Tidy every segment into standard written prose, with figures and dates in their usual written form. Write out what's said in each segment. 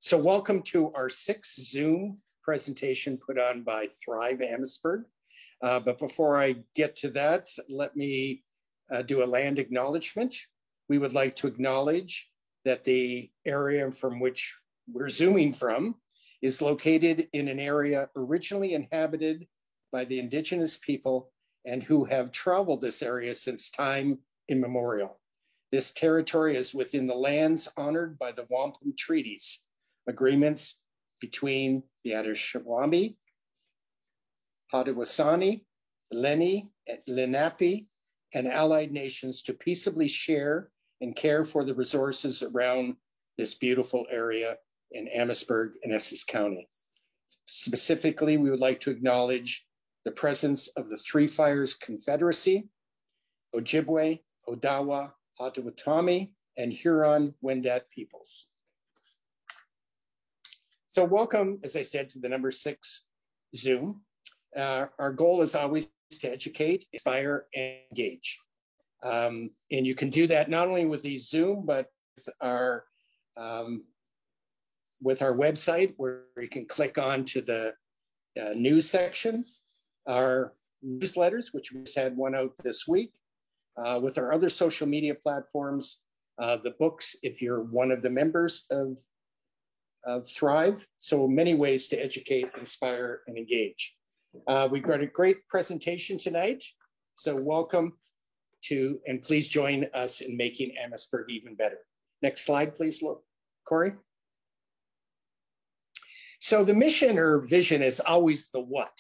So welcome to our sixth Zoom presentation put on by Thrive Amherstburg. But before I get to that, let me do a land acknowledgement. We would like to acknowledge that the area from which we're Zooming from is located in an area originally inhabited by the Indigenous people and who have traveled this area since time immemorial. This territory is within the lands honored by the Wampum Treaties, agreements between the Anishinaabe, Haudenosaunee, Lenni, Lenape, and allied nations to peaceably share and care for the resources around this beautiful area in Amherstburg and Essex County. Specifically, we would like to acknowledge the presence of the Three Fires Confederacy, Ojibwe, Odawa, Potawatomi, and Huron-Wendat peoples. So welcome, as I said, to the number 6 Zoom. Our goal is always to educate, inspire, and engage. And you can do that not only with these Zoom, but with our website, where you can click on to the news section, our newsletters, which we just had one out this week, with our other social media platforms, the books, if you're one of the members of Thrive. So many ways to educate, inspire, and engage. We've got a great presentation tonight. So welcome to, and please join us in making Amherstburg even better. Next slide, please, Corey. So the mission or vision is always the what.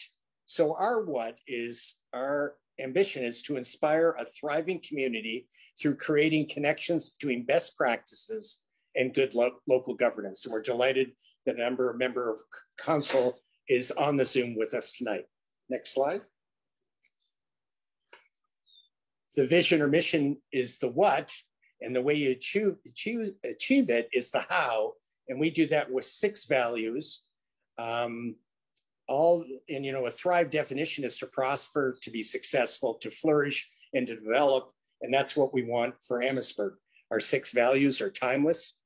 So our what is, our ambition is to inspire a thriving community through creating connections between best practices and good local governance. And we're delighted that a member of council is on the Zoom with us tonight. Next slide. The vision or mission is the what, and the way you achieve it is the how. And we do that with 6 values. A Thrive definition is to prosper, to be successful, to flourish, and to develop. And that's what we want for Amherstburg. Our 6 values are timeless,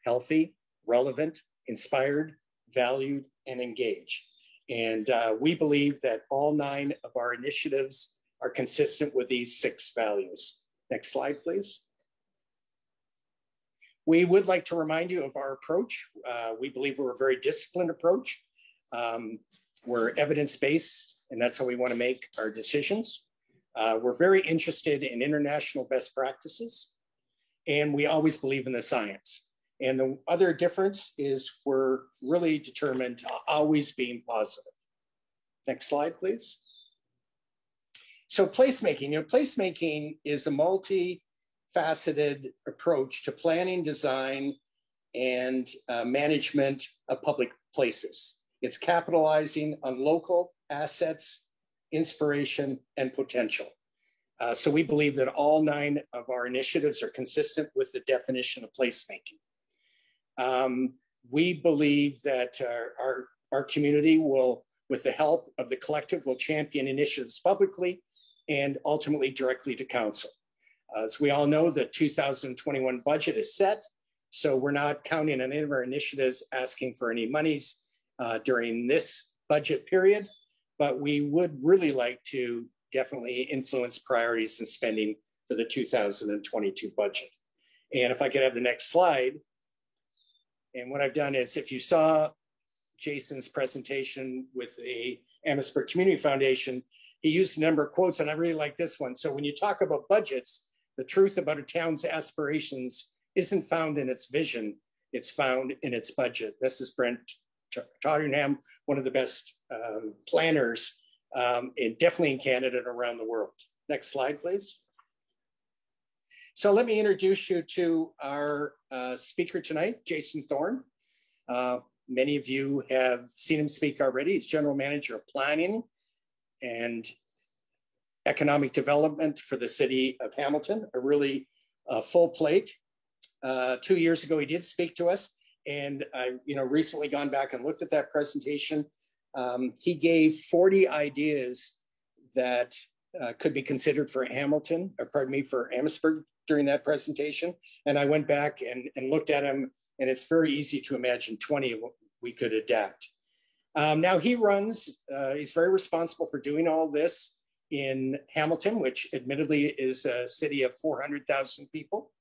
healthy, relevant, inspired, valued, and engaged. And we believe that all 9 of our initiatives are consistent with these 6 values. Next slide, please. We would like to remind you of our approach. We believe we're a very disciplined approach. We're evidence-based, and that's how we want to make our decisions. We're very interested in international best practices, and we always believe in the science. And the other difference is we're really determined to always being positive. Next slide, please. So placemaking, placemaking is a multifaceted approach to planning, design, and management of public places. It's capitalizing on local assets, inspiration, and potential. So we believe that all 9 of our initiatives are consistent with the definition of placemaking. We believe that our community will, with the help of the collective, will champion initiatives publicly and ultimately directly to council. As we all know, the 2021 budget is set, so we're not counting on any of our initiatives asking for any monies during this budget period, but we would really like to definitely influence priorities and spending for the 2022 budget. And if I could have the next slide. And what I've done is, if you saw Jason's presentation with the Amherstburg Community Foundation, he used a number of quotes, and I really like this one. So when you talk about budgets, the truth about a town's aspirations isn't found in its vision, it's found in its budget. This is Brent Tottenham, one of the best planners, definitely in Canada and around the world. Next slide, please. So let me introduce you to our speaker tonight, Jason Thorne. Many of you have seen him speak already. He's General Manager of Planning and Economic Development for the City of Hamilton, a really full plate. 2 years ago, he did speak to us, and I recently gone back and looked at that presentation. He gave 40 ideas that could be considered for Hamilton, or pardon me, for Amherstburg during that presentation. And I went back and looked at them and it's very easy to imagine 20 we could adapt. Now he runs, he's very responsible for doing all this in Hamilton, which admittedly is a city of 400,000 people.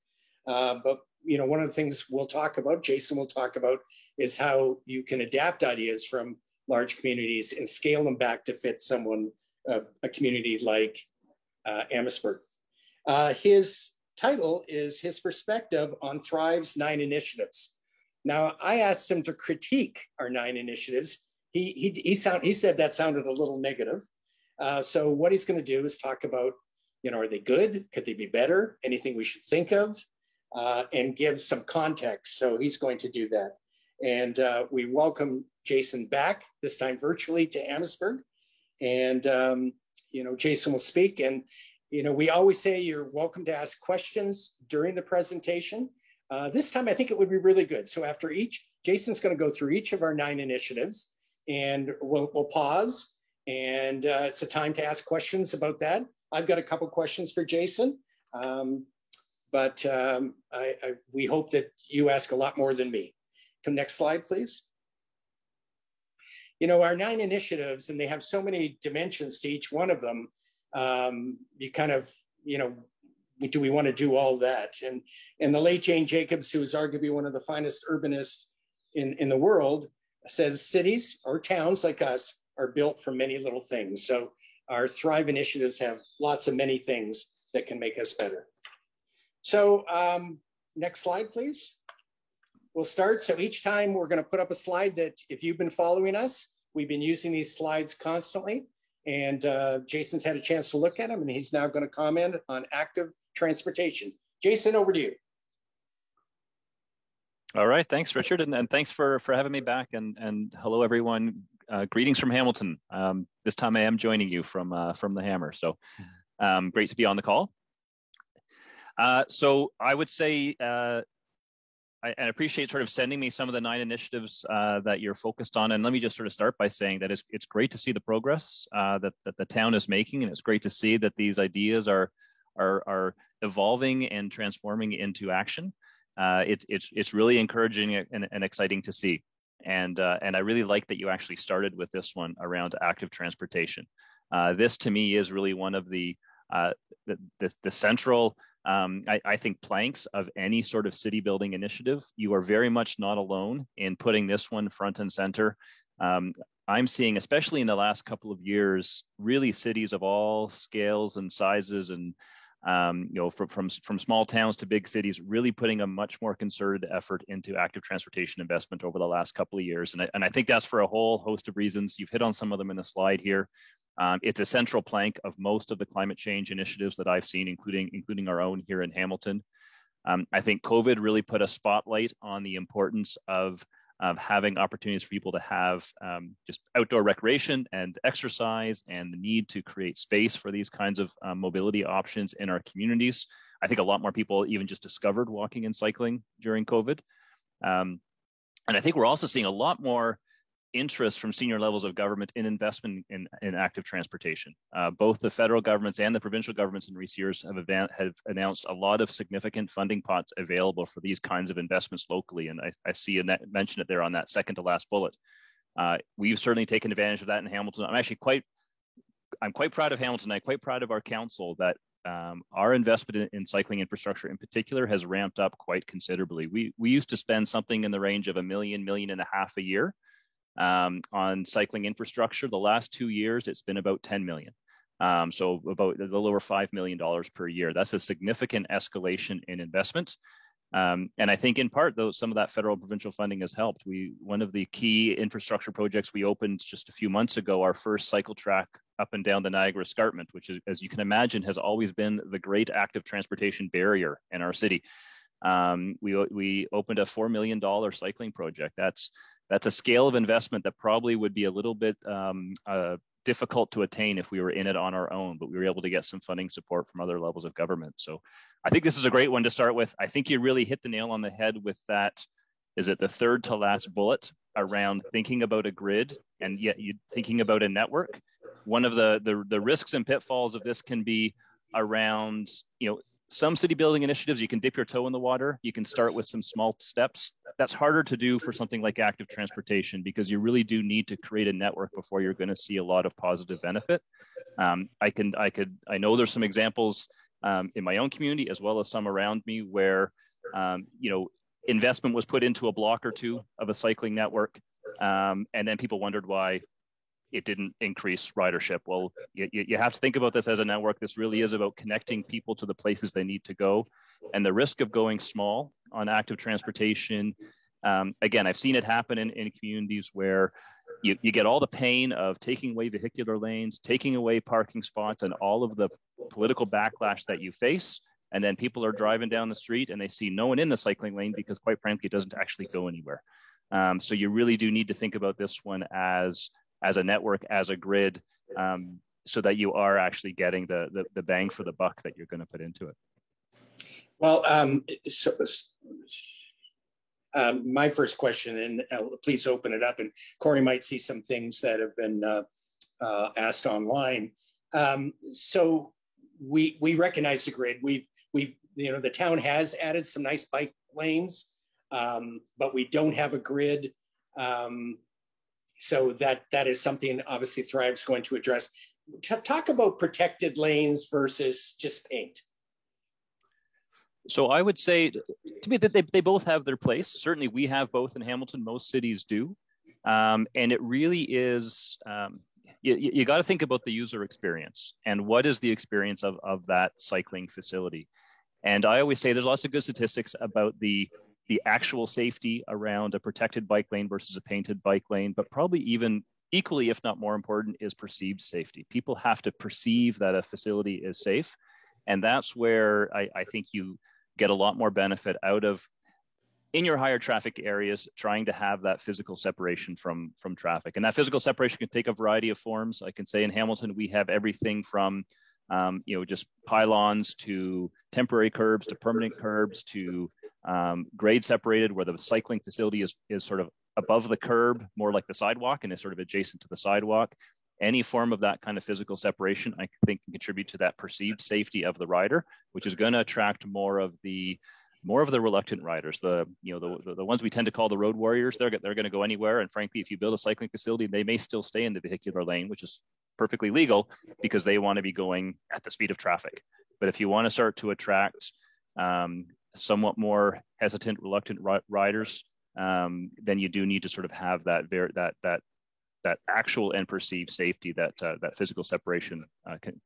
But you know, one of the things we'll talk about, Jason will talk about, is how you can adapt ideas from large communities and scale them back to fit someone, a community like Amherstburg. His title is his perspective on Thrive's 9 initiatives. Now, I asked him to critique our 9 initiatives. He said that sounded a little negative. So what he's going to do is talk about, you know, are they good? Could they be better? Anything we should think of? And give some context. So he's going to do that. And we welcome Jason back, this time virtually, to Amherstburg. And, you know, Jason will speak. And, you know, we always say you're welcome to ask questions during the presentation. This time, I think it would be really good. So after each, Jason's going to go through each of our 9 initiatives, and we'll pause. And it's a time to ask questions about that. I've got a couple questions for Jason. But we hope that you ask a lot more than me. Next slide, please. You know, our 9 initiatives, and they have so many dimensions to each one of them, you kind of, you know, do we want to do all that? And the late Jane Jacobs, who is arguably one of the finest urbanists in the world, says cities or towns like us are built from many little things. So our Thrive initiatives have lots of many things that can make us better. So next slide, please. We'll start. So each time we're going to put up a slide that, if you've been following us, we've been using these slides constantly. And Jason's had a chance to look at them, and he's now going to comment on active transportation. Jason, over to you. All right. Thanks, Richard. And thanks for having me back. And hello, everyone. Greetings from Hamilton. This time I am joining you from the Hammer. So great to be on the call. So I would say, I appreciate sort of sending me some of the 9 initiatives that you're focused on. And let me just sort of start by saying that it's great to see the progress that the town is making. And it's great to see that these ideas are evolving and transforming into action. It's really encouraging and exciting to see. And I really like that you actually started with this one around active transportation. This to me is really one of the central, I think, planks of any sort of city building initiative. You are very much not alone in putting this one front and center. I'm seeing, especially in the last couple of years, really cities of all scales and sizes, and you know, from small towns to big cities, really putting a much more concerted effort into active transportation investment over the last couple of years. And I think that's for a whole host of reasons. You've hit on some of them in the slide here. It's a central plank of most of the climate change initiatives that I've seen, including our own here in Hamilton. I think COVID really put a spotlight on the importance of having opportunities for people to have just outdoor recreation and exercise, and the need to create space for these kinds of mobility options in our communities. I think a lot more people even just discovered walking and cycling during COVID. And I think we're also seeing a lot more interest from senior levels of government in investment in active transportation. Both the federal governments and the provincial governments in recent years have announced a lot of significant funding pots available for these kinds of investments locally. And I see Annette mention it there on that second to last bullet. We've certainly taken advantage of that in Hamilton. I'm quite proud of Hamilton. I'm quite proud of our council that our investment in cycling infrastructure in particular has ramped up quite considerably. We used to spend something in the range of $1 million, $1.5 million a year on cycling infrastructure. The last 2 years, it's been about 10 million. So about a little over $5 million per year. That's a significant escalation in investment. And I think in part, though, some of that federal provincial funding has helped. One of the key infrastructure projects we opened just a few months ago, our first cycle track up and down the Niagara Escarpment, which is, as you can imagine, has always been the great active transportation barrier in our city. We opened a $4 million cycling project. That's a scale of investment that probably would be a little bit difficult to attain if we were in it on our own, but we were able to get some funding support from other levels of government. So I think this is a great one to start with. I think you really hit the nail on the head with that. Is it the third to last bullet around thinking about a grid and yet you thinking about a network? One of the risks and pitfalls of this can be around, you know, some city building initiatives, you can dip your toe in the water. You can start with some small steps. That's harder to do for something like active transportation because you really do need to create a network before you're going to see a lot of positive benefit. I know there's some examples in my own community as well as some around me where, investment was put into a block or two of a cycling network, and then people wondered why it didn't increase ridership. Well, you have to think about this as a network. This really is about connecting people to the places they need to go. And the risk of going small on active transportation, again, I've seen it happen in communities where you get all the pain of taking away vehicular lanes, taking away parking spots, and all of the political backlash that you face. And then people are driving down the street and they see no one in the cycling lane because, quite frankly, it doesn't actually go anywhere. So you really do need to think about this one as a network, as a grid, so that you are actually getting the bang for the buck that you're going to put into it. Well, my first question, and please open it up, and Corey might see some things that have been asked online. So we recognize the grid. We've the town has added some nice bike lanes, but we don't have a grid. So that is something obviously Thrive's going to address. Talk about protected lanes versus just paint. So I would say to me that they both have their place. Certainly we have both in Hamilton, most cities do. And it really is, you got to think about the user experience and what is the experience of that cycling facility. And I always say there's lots of good statistics about the actual safety around a protected bike lane versus a painted bike lane, but probably even equally, if not more important, is perceived safety. People have to perceive that a facility is safe. And that's where I think you get a lot more benefit out of, in your higher traffic areas, trying to have that physical separation from traffic. And that physical separation can take a variety of forms. I can say in Hamilton, we have everything from just pylons to temporary curbs to permanent curbs to grade separated, where the cycling facility is sort of above the curb, more like the sidewalk, and is sort of adjacent to the sidewalk. Any form of that kind of physical separation, I think, can contribute to that perceived safety of the rider, which is going to attract more of the reluctant riders. The ones we tend to call the road warriors. They're going to go anywhere, and frankly, if you build a cycling facility, they may still stay in the vehicular lane, which is perfectly legal because they want to be going at the speed of traffic. But if you want to start to attract somewhat more hesitant, reluctant riders, then you do need to sort of have that actual and perceived safety that physical separation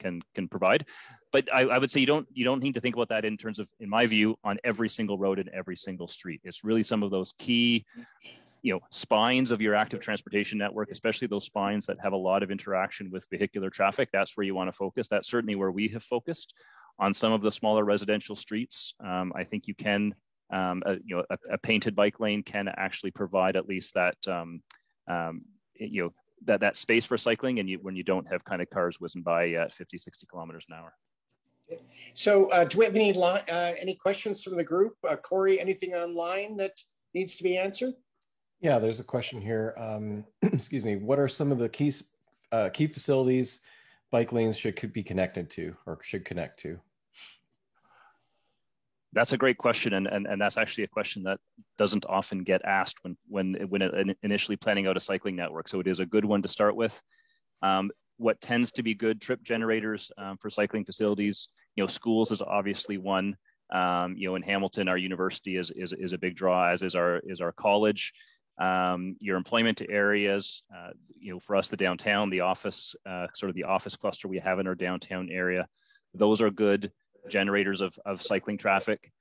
can provide. But I would say you don't need to think about that in terms of, in my view, on every single road and every single street. It's really some of those key spines of your active transportation network, especially those spines that have a lot of interaction with vehicular traffic. That's where you want to focus. That's certainly where we have focused. On some of the smaller residential streets, I think you can, a painted bike lane can actually provide at least that, that space for cycling, and when you don't have kind of cars whizzing by at 50, 60 kilometers an hour. So do we have any questions from the group? Corey, anything online that needs to be answered? Yeah, there's a question here. Excuse me. What are some of the key facilities bike lanes could be connected to or should connect to? That's a great question, and that's actually a question that doesn't often get asked when initially planning out a cycling network. So it is a good one to start with. What tends to be good trip generators for cycling facilities, schools is obviously one. In Hamilton, our university is a big draw, as is our college. Your employment areas, for us, the downtown, the office, sort of the office cluster we have in our downtown area, those are good generators of cycling traffic.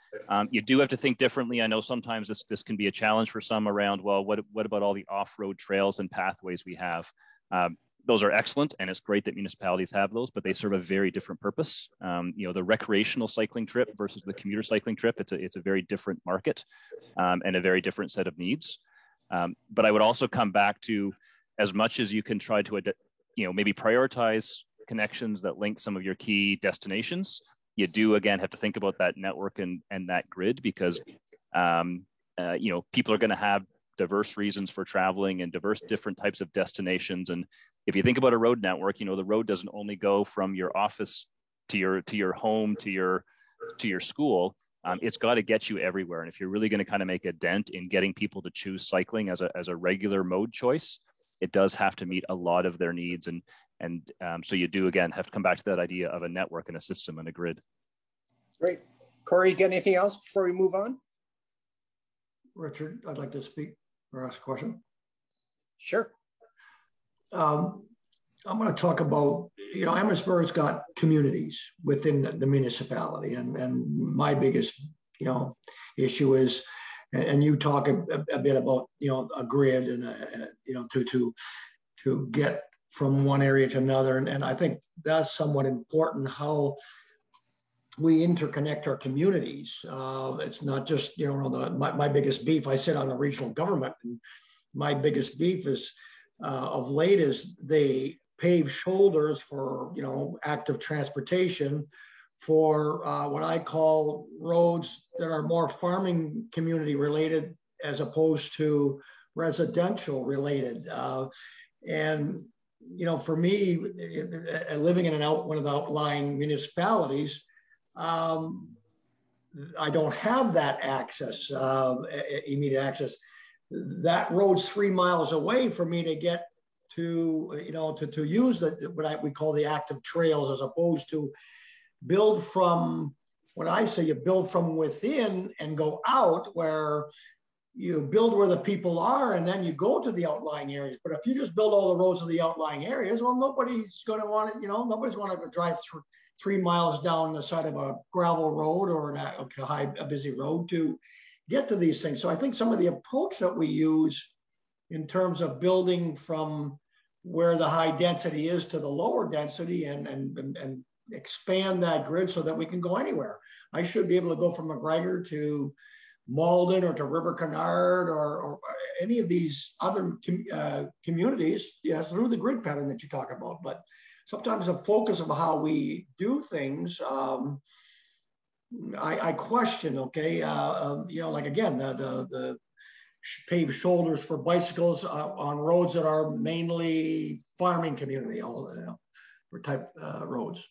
You do have to think differently. I know sometimes this can be a challenge for some around, well, what about all the off-road trails and pathways we have? Those are excellent, and it's great that municipalities have those, but they serve a very different purpose. The recreational cycling trip versus the commuter cycling trip, it's a very different market and a very different set of needs. But I would also come back to, as much as you can try to, maybe prioritize connections that link some of your key destinations, you do, again, have to think about that network and that grid, because, people are going to have diverse reasons for traveling and diverse different types of destinations. And if you think about a road network, the road doesn't only go from your office to your home, to your to your school, it's got to get you everywhere. And if you're really going to kind of make a dent in getting people to choose cycling as a regular mode choice, it does have to meet a lot of their needs. And so you do, again, have to come back to that idea of a network and a system and a grid. Great. Corey, got anything else before we move on? Richard, I'd like to speak or ask a question. Sure. I'm going to talk about, Amherstburg's got communities within the municipality, and my biggest, issue is, and you talk a bit about, a grid and, to get from one area to another. And I think that's somewhat important, how we interconnect our communities. It's not just, my biggest beef, I sit on the regional government, and my biggest beef is of late is they pave shoulders for, active transportation for what I call roads that are more farming community related as opposed to residential related. And, for me, living in one of the outlying municipalities, I don't have that access, immediate access. That road's 3 miles away for me to get to, to use what we call the active trails, as opposed to build from, when I say you build from within and go out, where you build where the people are and then you go to the outlying areas. But if you just build all the roads of the outlying areas, well, nobody's going to want it, nobody's going to drive through 3 miles down the side of a gravel road or a busy road to get to these things. So I think some of the approach that we use in terms of building from where the high density is to the lower density and expand that grid so that we can go anywhere. I should be able to go from McGregor to Malden or to River Canard or any of these other communities, through the grid pattern that you talk about. But sometimes the focus of how we do things, I question, like again, the paved shoulders for bicycles on roads that are mainly farming community, type roads.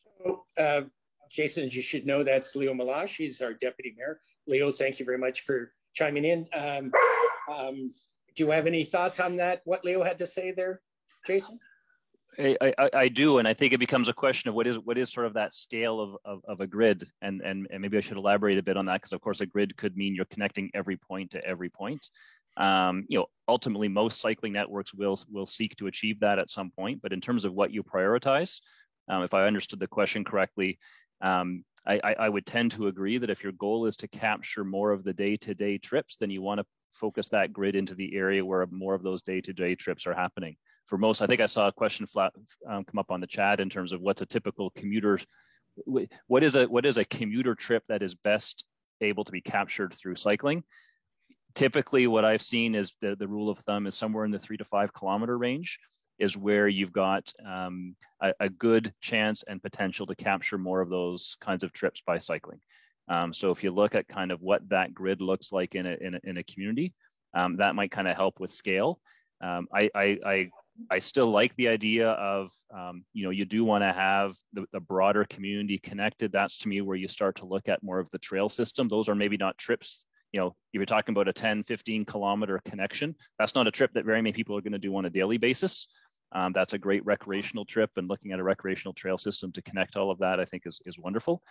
Jason, as you should know, that's Leo Meloche. He's our deputy mayor. Leo, thank you very much for chiming in. Do you have any thoughts on that, what Leo had to say there, Jason? I do, and I think it becomes a question of what is sort of that scale of a grid, and maybe I should elaborate a bit on that, because of course a grid could mean you're connecting every point to every point. Ultimately most cycling networks will seek to achieve that at some point, but in terms of what you prioritize, if I understood the question correctly, I would tend to agree that if your goal is to capture more of the day-to-day trips, then you want to focus that grid into the area where more of those day-to-day trips are happening. For most, I think I saw a question come up on the chat in terms of what's a typical commuter, what is a commuter trip that is best able to be captured through cycling. Typically what I've seen is the rule of thumb is somewhere in the 3 to 5 kilometer range is where you've got a good chance and potential to capture more of those kinds of trips by cycling. So if you look at kind of what that grid looks like in a community, that might kind of help with scale. I still like the idea of, you do want to have the broader community connected. That's to me where you start to look at more of the trail system. Those are maybe not trips. If you're talking about a 10, 15 kilometer connection, that's not a trip that very many people are going to do on a daily basis. That's a great recreational trip, and looking at a recreational trail system to connect all of that, I think is wonderful.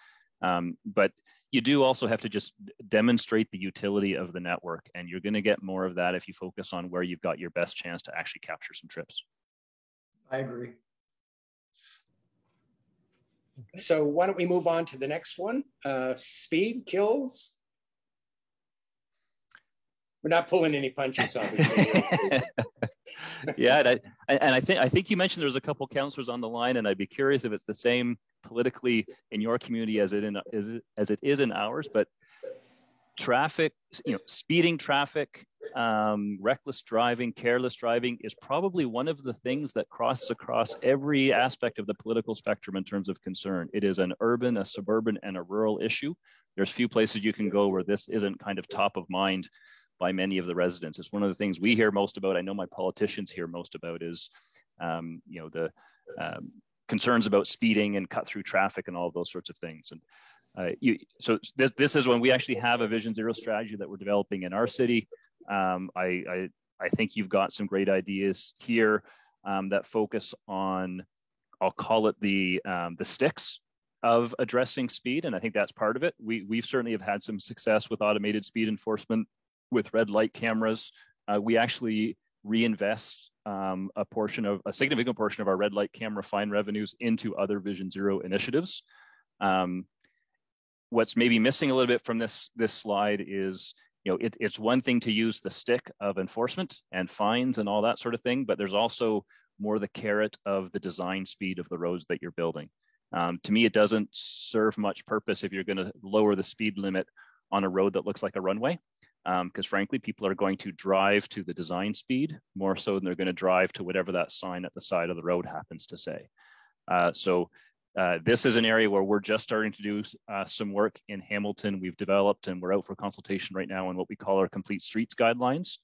But you do also have to just demonstrate the utility of the network, and you're going to get more of that if you focus on where you've got your best chance to actually capture some trips. I agree. So why don't we move on to the next one? Speed kills. We're not pulling any punches, obviously. Yeah, and I think you mentioned there's a couple councillors on the line, and I'd be curious if it's the same politically in your community as it is in ours. But traffic, speeding traffic, reckless driving, careless driving is probably one of the things that crosses across every aspect of the political spectrum in terms of concern. It is an urban, a suburban, and a rural issue. There's few places you can go where this isn't kind of top of mind by many of the residents. It's one of the things we hear most about. I know my politicians hear most about is, the concerns about speeding and cut through traffic and all of those sorts of things. And So this is when we actually have a Vision Zero strategy that we're developing in our city. I think you've got some great ideas here that focus on, I'll call it the sticks of addressing speed, and I think that's part of it. We certainly have had some success with automated speed enforcement with red light cameras. We actually reinvest a significant portion of our red light camera fine revenues into other Vision Zero initiatives. What's maybe missing a little bit from this slide is, it's one thing to use the stick of enforcement and fines and all that sort of thing, but there's also more the carrot of the design speed of the roads that you're building. To me, it doesn't serve much purpose if you're going to lower the speed limit on a road that looks like a runway, because frankly, people are going to drive to the design speed more so than they're going to drive to whatever that sign at the side of the road happens to say. This is an area where we're just starting to do some work in Hamilton. We've developed, and we're out for consultation right now on what we call our Complete Streets Guidelines,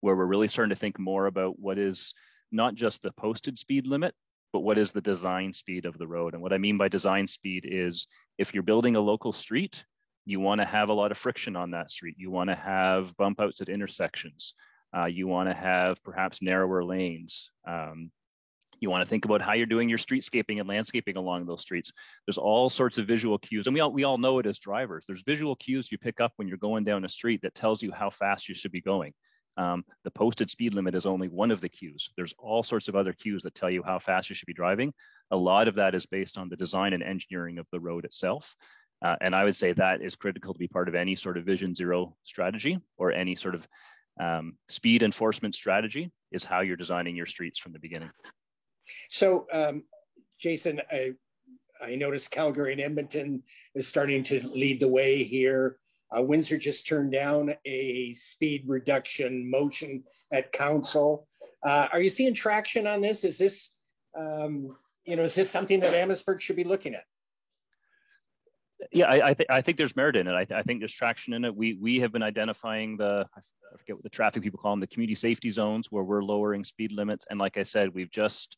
where we're really starting to think more about what is not just the posted speed limit, but what is the design speed of the road. And what I mean by design speed is, if you're building a local street, you want to have a lot of friction on that street. You want to have bump outs at intersections. You want to have perhaps narrower lanes. You want to think about how you're doing your streetscaping and landscaping along those streets. There's all sorts of visual cues, and we all know it as drivers. There's visual cues you pick up when you're going down a street that tells you how fast you should be going. The posted speed limit is only one of the cues. There's all sorts of other cues that tell you how fast you should be driving. A lot of that is based on the design and engineering of the road itself. And I would say that is critical to be part of any sort of Vision Zero strategy, or any sort of speed enforcement strategy, is how you're designing your streets from the beginning. So, Jason, I noticed Calgary and Edmonton is starting to lead the way here. Windsor just turned down a speed reduction motion at council. Are you seeing traction on this? Is this, is this something that Amherstburg should be looking at? Yeah, I think there's merit in it. I think there's traction in it. We have been identifying I forget what the traffic people call them, the community safety zones, where we're lowering speed limits. And like I said, we've just,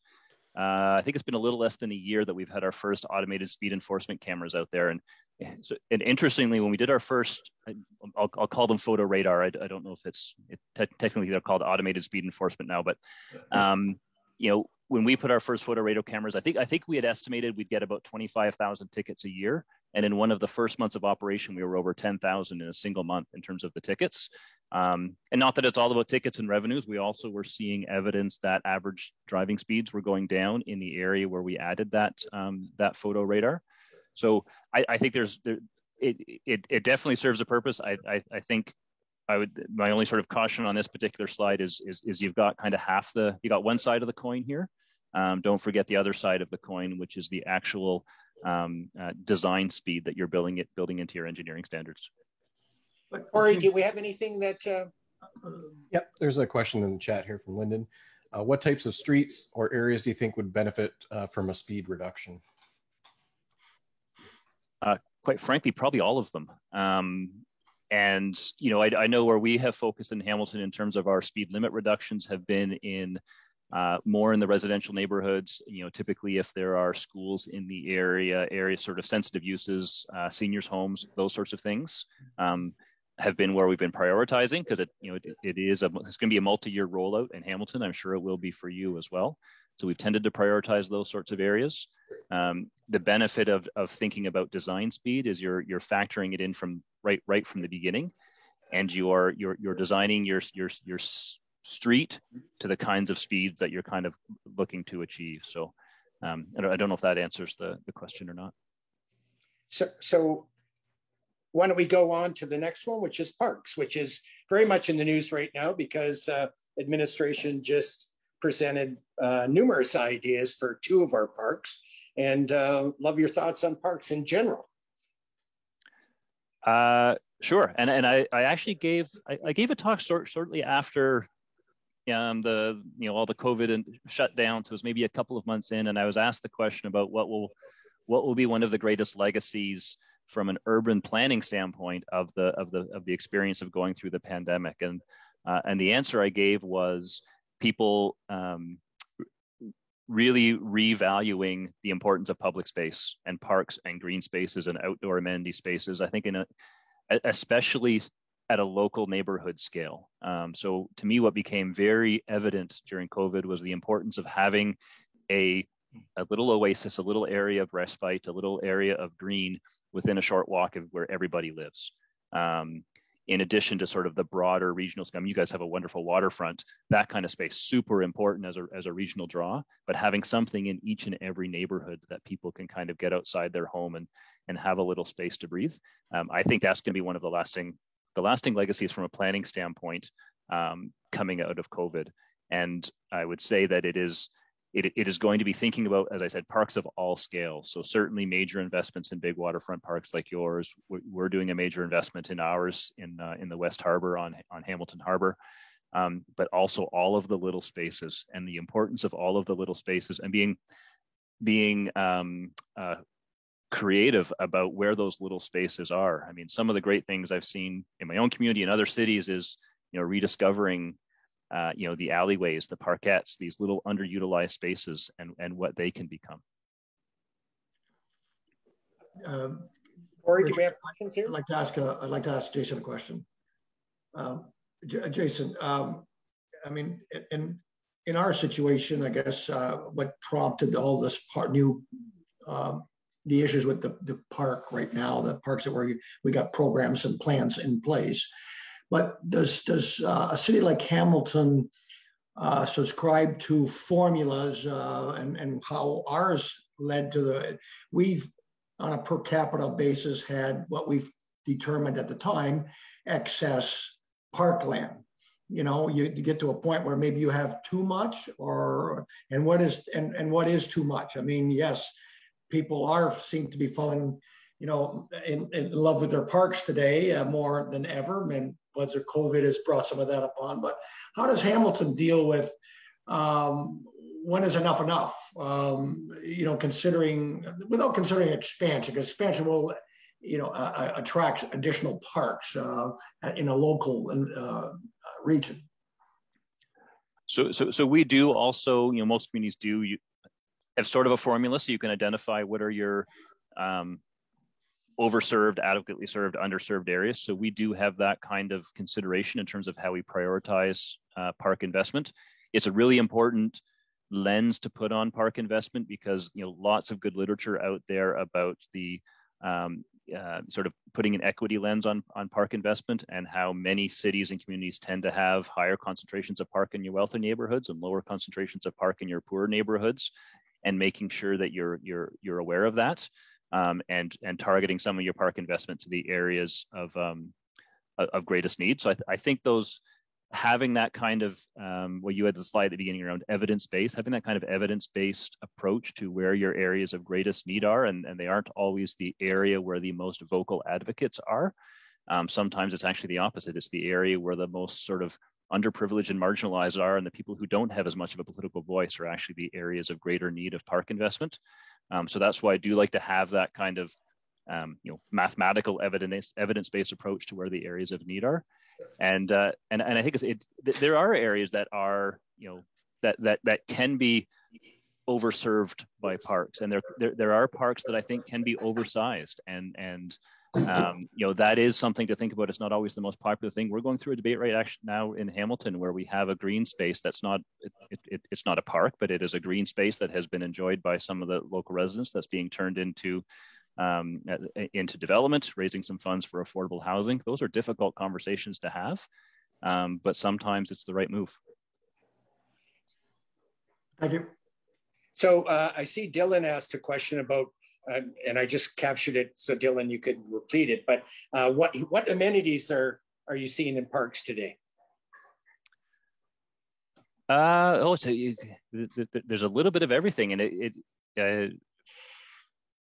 I think it's been a little less than a year that we've had our first automated speed enforcement cameras out there. And interestingly, when we did our first, I'll call them photo radar. I don't know if technically they're called automated speed enforcement now, but when we put our first photo radar cameras, I think we had estimated we'd get about 25,000 tickets a year. And in one of the first months of operation, we were over 10,000 in a single month in terms of the tickets. And not that it's all about tickets and revenues. We also were seeing evidence that average driving speeds were going down in the area where we added that photo radar. So I think it definitely serves a purpose. I think my only sort of caution on this particular slide is you've got kind of you got one side of the coin here. Don't forget the other side of the coin, which is the actual design speed that you're building into your engineering standards. Corey, do we have anything that? Yep, there's a question in the chat here from Lyndon. What types of streets or areas do you think would benefit from a speed reduction? Quite frankly, probably all of them. And, I know where we have focused in Hamilton in terms of our speed limit reductions have been in more in the residential neighborhoods. Typically if there are schools in the area sort of sensitive uses, seniors' homes, those sorts of things have been where we've been prioritizing, because it's going to be a multi-year rollout in Hamilton. I'm sure it will be for you as well. So we've tended to prioritize those sorts of areas. The benefit of thinking about design speed is you're factoring it in from right from the beginning, and you're designing your street to the kinds of speeds that you're kind of looking to achieve. So I don't know if that answers the question or not. So why don't we go on to the next one, which is parks, which is very much in the news right now because administration just presented numerous ideas for 2 of our parks, and love your thoughts on parks in general. Sure, and I actually gave a talk shortly after all the COVID and shutdown. So it was maybe a couple of months in, and I was asked the question about what will be one of the greatest legacies from an urban planning standpoint of the experience of going through the pandemic, and the answer I gave was people really revaluing the importance of public space and parks and green spaces and outdoor amenity spaces. I think especially at a local neighborhood scale. So to me, what became very evident during COVID was the importance of having a little oasis, a little area of respite, a little area of green within a short walk of where everybody lives. In addition to sort of the broader regional scale, you guys have a wonderful waterfront, that kind of space, super important as a regional draw, but having something in each and every neighborhood that people can kind of get outside their home and have a little space to breathe. I think that's going to be one of the lasting legacies from a planning standpoint coming out of COVID. And I would say that it is going to be thinking about, as I said, parks of all scales. So certainly major investments in big waterfront parks like yours. We're doing a major investment in ours in the West Harbor on Hamilton Harbor, but also all of the little spaces and the importance of all of the little spaces and being creative about where those little spaces are. I mean, some of the great things I've seen in my own community and other cities is, rediscovering the alleyways, the parkettes, these little underutilized spaces and what they can become. Corey, do we have questions here? I'd like to ask Jason a question. Jason, I mean, in our situation, I guess what prompted all this the issues with the park right now, the parks that we got programs and plans in place. But does a city like Hamilton subscribe to formulas and how ours led to we've on a per capita basis had what we've determined at the time excess parkland. You get to a point where maybe you have too much, and what is too much? I mean, yes, people seem to be falling in love with their parks today more than ever, and whether COVID has brought some of that upon. But how does Hamilton deal with when is enough? Considering without considering expansion, because expansion will attract additional parks in a local region. So we do also, most communities do have sort of a formula, so you can identify what are your overserved, adequately served, underserved areas. So we do have that kind of consideration in terms of how we prioritize park investment. It's a really important lens to put on park investment because lots of good literature out there about the sort of putting an equity lens on park investment and how many cities and communities tend to have higher concentrations of park in your wealthy neighborhoods and lower concentrations of park in your poorer neighborhoods, and making sure that you're aware of that. And targeting some of your park investment to the areas of greatest need. So I think having that kind of, you had the slide at the beginning around evidence-based, having that kind of evidence-based approach to where your areas of greatest need are, and they aren't always the area where the most vocal advocates are. Sometimes it's actually the opposite. It's the area where the most sort of underprivileged and marginalized are, and the people who don't have as much of a political voice are actually the areas of greater need of park investment. So that's why I do like to have that kind of mathematical evidence-based approach to where the areas of need are, and I think there are areas that are that can be overserved by parks, and there are parks that I think can be oversized, and that is something to think about. It's not always the most popular thing. We're going through a debate right now in Hamilton where we have a green space that's not it's not a park, but it is a green space that has been enjoyed by some of the local residents that's being turned into development, raising some funds for affordable housing. Those are difficult conversations to have, but sometimes it's the right move. Thank you. So I see Dylan asked a question about, and I just captured it, so Dylan, you could repeat it. But what amenities are you seeing in parks today? So there's a little bit of everything, and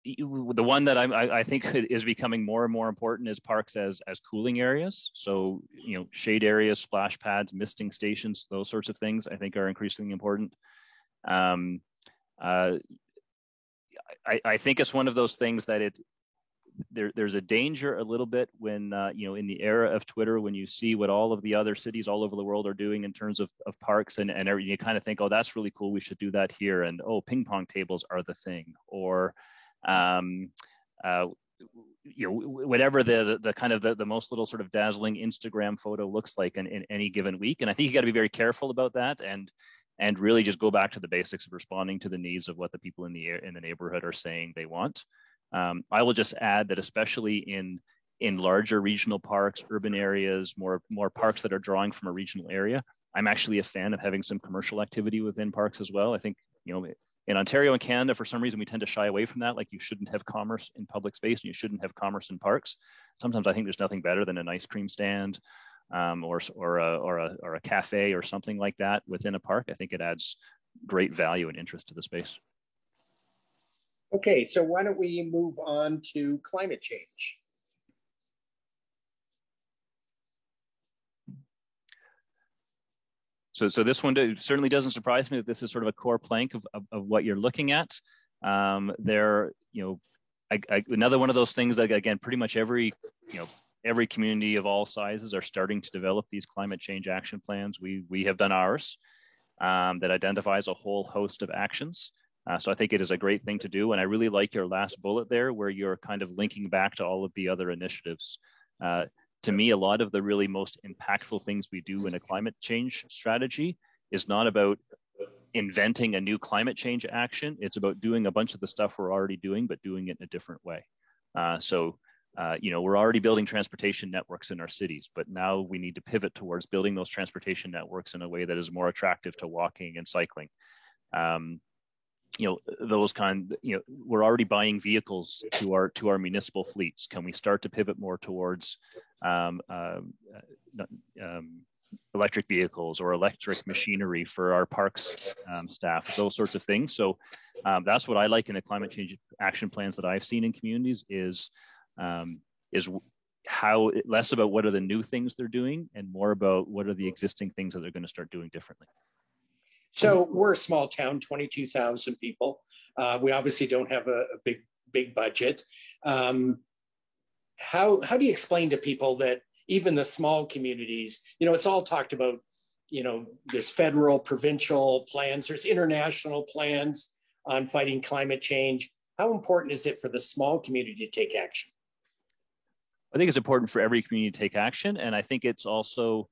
the one that I think is becoming more and more important is parks as cooling areas. So shade areas, splash pads, misting stations, those sorts of things I think are increasingly important. I think it's one of those things that there's a danger a little bit when, in the era of Twitter, when you see what all of the other cities all over the world are doing in terms of parks and everything, you kind of think, oh, that's really cool. We should do that here. And, oh, ping pong tables are the thing. Or, whatever the kind of the most little sort of dazzling Instagram photo looks like in any given week. And I think you got to be very careful about that and really just go back to the basics of responding to the needs of what the people in the neighborhood are saying they want. I will just add that especially in larger regional parks, urban areas, more parks that are drawing from a regional area, I'm actually a fan of having some commercial activity within parks as well. I think, in Ontario and Canada, for some reason, we tend to shy away from that. Like, you shouldn't have commerce in public space and you shouldn't have commerce in parks. Sometimes I think there's nothing better than an ice cream stand or a cafe or something like that within a park. I think it adds great value and interest to the space. Okay, so why don't we move on to climate change? So this one certainly doesn't surprise me that this is sort of a core plank of what you're looking at. Another one of those things that, again, pretty much every community of all sizes are starting to develop these climate change action plans. We have done ours that identifies a whole host of actions. So I think it is a great thing to do. And I really like your last bullet there, where you're kind of linking back to all of the other initiatives. To me, a lot of the really most impactful things we do in a climate change strategy is not about inventing a new climate change action. It's about doing a bunch of the stuff we're already doing, but doing it in a different way. We're already building transportation networks in our cities, but now we need to pivot towards building those transportation networks in a way that is more attractive to walking and cycling. We're already buying vehicles to our municipal fleets. Can we start to pivot more towards electric vehicles or electric machinery for our parks staff, those sorts of things? So that's what I like in the climate change action plans that I've seen in communities is how less about what are the new things they're doing and more about what are the existing things that they're going to start doing differently. So we're a small town, 22,000 people. We obviously don't have a big budget. How do you explain to people that even the small communities, it's all talked about, there's federal, provincial plans, there's international plans on fighting climate change. How important is it for the small community to take action? I think it's important for every community to take action. And I think it's also,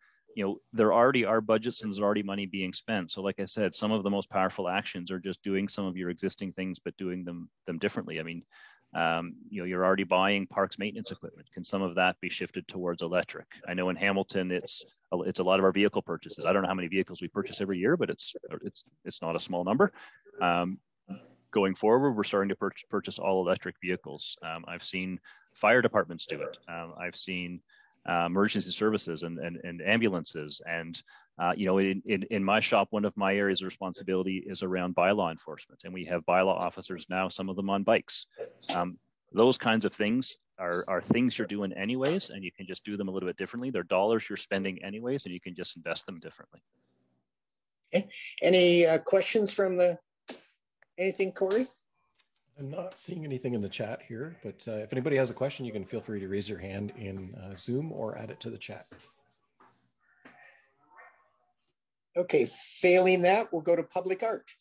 there already are budgets and there's already money being spent. So like I said, some of the most powerful actions are just doing some of your existing things, but doing them differently. I mean, you're already buying parks maintenance equipment. Can some of that be shifted towards electric? I know in Hamilton, it's a lot of our vehicle purchases. I don't know how many vehicles we purchase every year, but it's not a small number. Going forward, we're starting to purchase all electric vehicles. I've seen fire departments do it. I've seen emergency services and ambulances. And, in my shop, one of my areas of responsibility is around bylaw enforcement. And we have bylaw officers now, some of them on bikes. Those kinds of things are things you're doing anyways, and you can just do them a little bit differently. They're dollars you're spending anyways, and you can just invest them differently. Okay. Any questions from anything, Corey? I'm not seeing anything in the chat here, but if anybody has a question, you can feel free to raise your hand in Zoom or add it to the chat. Okay, failing that, we'll go to public art.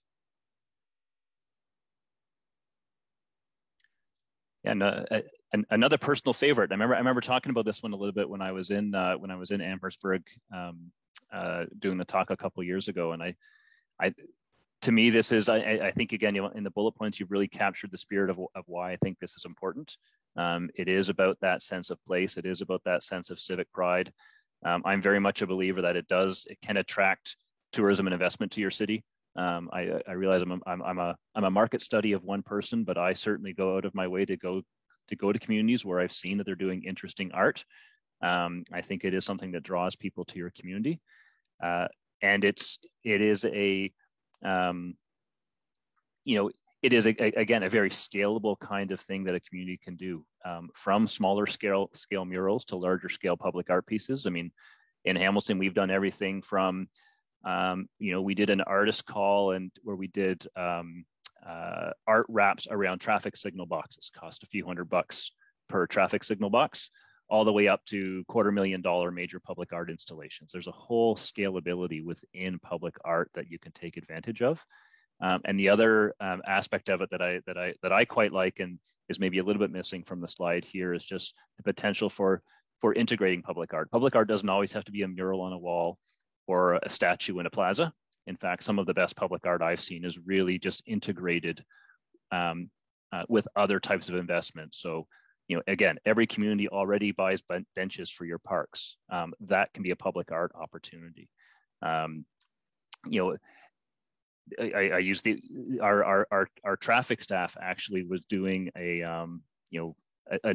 And another personal favorite. I remember talking about this one a little bit when I was in Amherstburg doing the talk a couple of years ago, and to me, this is, I think, again, in the bullet points, you've really captured the spirit of why I think this is important. It is about that sense of place. It is about that sense of civic pride. I'm very much a believer that it can attract tourism and investment to your city. I realize I'm a market study of one person, but I certainly go out of my way to go to communities where I've seen that they're doing interesting art. I think it is something that draws people to your community. And it is again, a very scalable kind of thing that a community can do, from smaller scale murals to larger scale public art pieces. I mean, in Hamilton, we've done everything from, we did an artist call where we did art wraps around traffic signal boxes, cost a few $100 per traffic signal box, all the way up to $250,000 major public art installations. There's a whole scalability within public art that you can take advantage of. And the other aspect of it that I quite like, and is maybe a little bit missing from the slide here, is just the potential for integrating public art. Public art doesn't always have to be a mural on a wall or a statue in a plaza. In fact, some of the best public art I've seen is really just integrated with other types of investments. So, you know, again, every community already buys benches for your parks. That can be a public art opportunity. You know, I use our traffic staff actually was doing a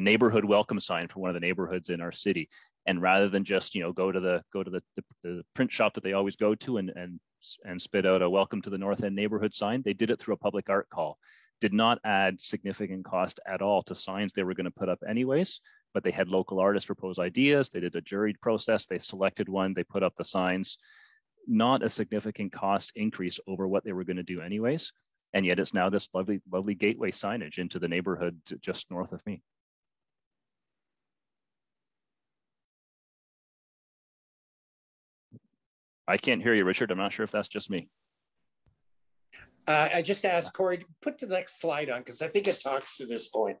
neighborhood welcome sign for one of the neighborhoods in our city, and rather than just go to the print shop that they always go to and spit out a welcome to the North End neighborhood sign, they did it through a public art call. Did not add significant cost at all to signs they were going to put up anyways, but they had local artists propose ideas. They did a juried process. They selected one. They put up the signs. Not a significant cost increase over what they were going to do anyways. And yet it's now this lovely, lovely gateway signage into the neighborhood just north of me. I can't hear you, Richard. I'm not sure if that's just me. I just asked Corey to put the next slide on, because I think it talks to this point.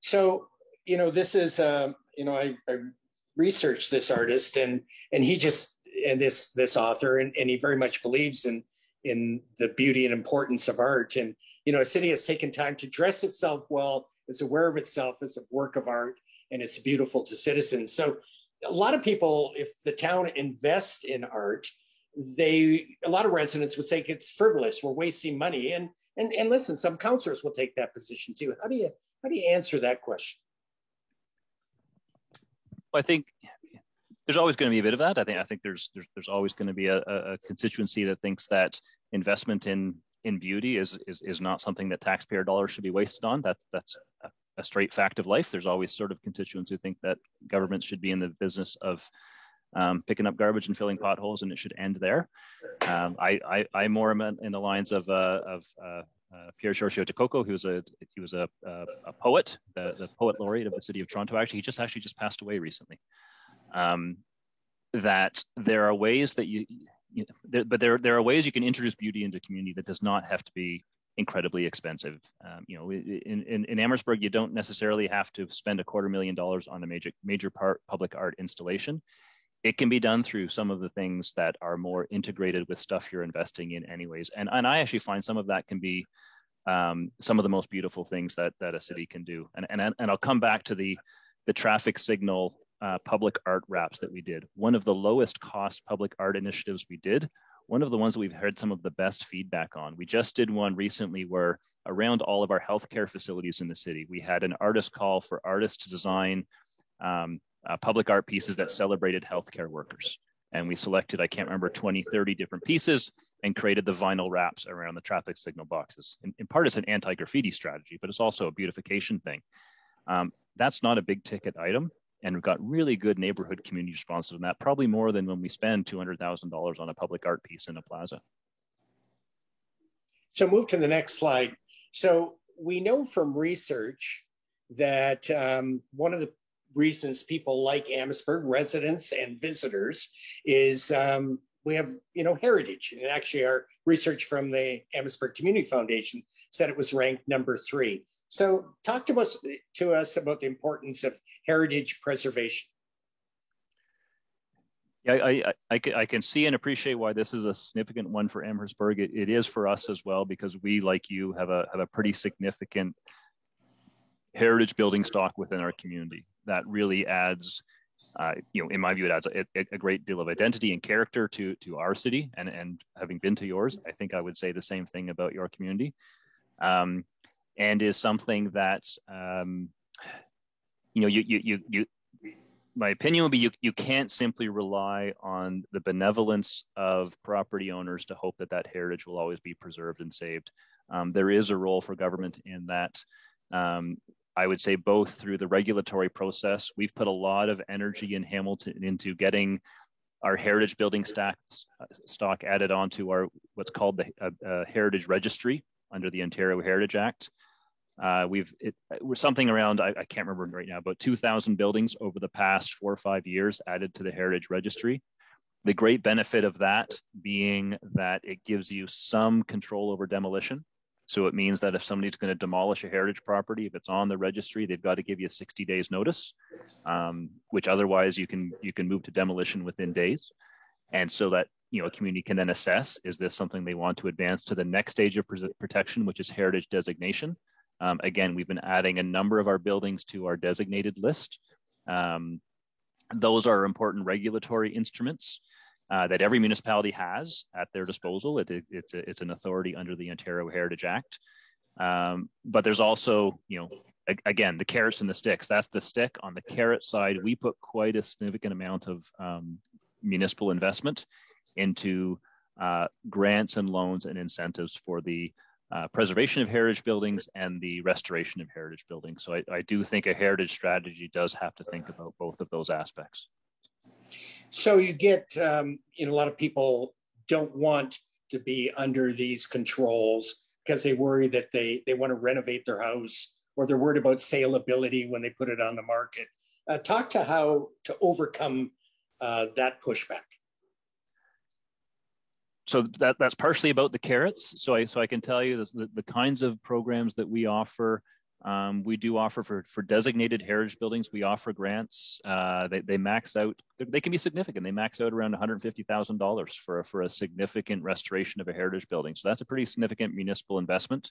So, this is, I researched this artist and he just, and this author, and he very much believes in the beauty and importance of art. And, a city has taken time to dress itself well, is aware of itself as a work of art, and it's beautiful to citizens. So a lot of people, if the town invests in art, a lot of residents would say it's frivolous, we're wasting money. And listen, some councillors will take that position too. How do you answer that question? Well, I think there's always going to be a bit of that. I think there's always going to be a constituency that thinks that investment in beauty is not something that taxpayer dollars should be wasted on. That's a straight fact of life. There's always sort of constituents who think that governments should be in the business of picking up garbage and filling potholes, and it should end there. I more am in the lines of Pierre Giorgio de Coco, he was a poet, the poet laureate of the city of Toronto. Actually, he just passed away recently. That there are ways that there are ways you can introduce beauty into community that does not have to be incredibly expensive. In Amherstburg, you don't necessarily have to spend $250,000 on a major public art installation. It can be done through some of the things that are more integrated with stuff you're investing in anyways. And I actually find some of that can be some of the most beautiful things that a city can do. And I'll come back to the traffic signal public art wraps that we did. One of the lowest cost public art initiatives we did, one of the ones that we've heard some of the best feedback on. We just did one recently where around all of our healthcare facilities in the city, we had an artist call for artists to design public art pieces that celebrated healthcare workers. And we selected, I can't remember, 20, 30 different pieces and created the vinyl wraps around the traffic signal boxes. In part, it's an anti-graffiti strategy, but it's also a beautification thing. That's not a big ticket item. And we've got really good neighborhood community responses on that, probably more than when we spend $200,000 on a public art piece in a plaza. So move to the next slide. So we know from research that one of the reasons people like Amherstburg, residents and visitors, is we have heritage. And actually our research from the Amherstburg Community Foundation said it was ranked number 3. So talk to us about the importance of heritage preservation. Yeah, I can see and appreciate why this is a significant one for Amherstburg. It is for us as well, because we, like you, have a pretty significant heritage building stock within our community that really adds, in my view, it adds a great deal of identity and character to our city. And having been to yours, I think I would say the same thing about your community. And is something that, my opinion would be you can't simply rely on the benevolence of property owners to hope that heritage will always be preserved and saved. There is a role for government in that. I would say both through the regulatory process. We've put a lot of energy in Hamilton into getting our heritage building stock added onto our what's called the Heritage Registry under the Ontario Heritage Act. We're something around, I can't remember right now, about 2,000 buildings over the past 4 or 5 years added to the Heritage Registry. The great benefit of that being that it gives you some control over demolition. So it means that if somebody's going to demolish a heritage property, if it's on the registry, they've got to give you 60 days notice, which otherwise you can move to demolition within days. And so that, a community can then assess, is this something they want to advance to the next stage of protection, which is heritage designation. Again, we've been adding a number of our buildings to our designated list. Those are important regulatory instruments that every municipality has at their disposal. It's an authority under the Ontario Heritage Act. But there's also, again, the carrots and the sticks. That's the stick. On the carrot side, we put quite a significant amount of municipal investment into grants and loans and incentives for the preservation of heritage buildings and the restoration of heritage buildings. So I do think a heritage strategy does have to think about both of those aspects. So you get, a lot of people don't want to be under these controls because they worry that they want to renovate their house, or they're worried about saleability when they put it on the market. Talk to how to overcome that pushback. So that's partially about the carrots. So I can tell you the kinds of programs that we offer. We do offer for designated heritage buildings. We offer grants. They max out. They can be significant. They max out around $150,000 for a significant restoration of a heritage building. So that's a pretty significant municipal investment.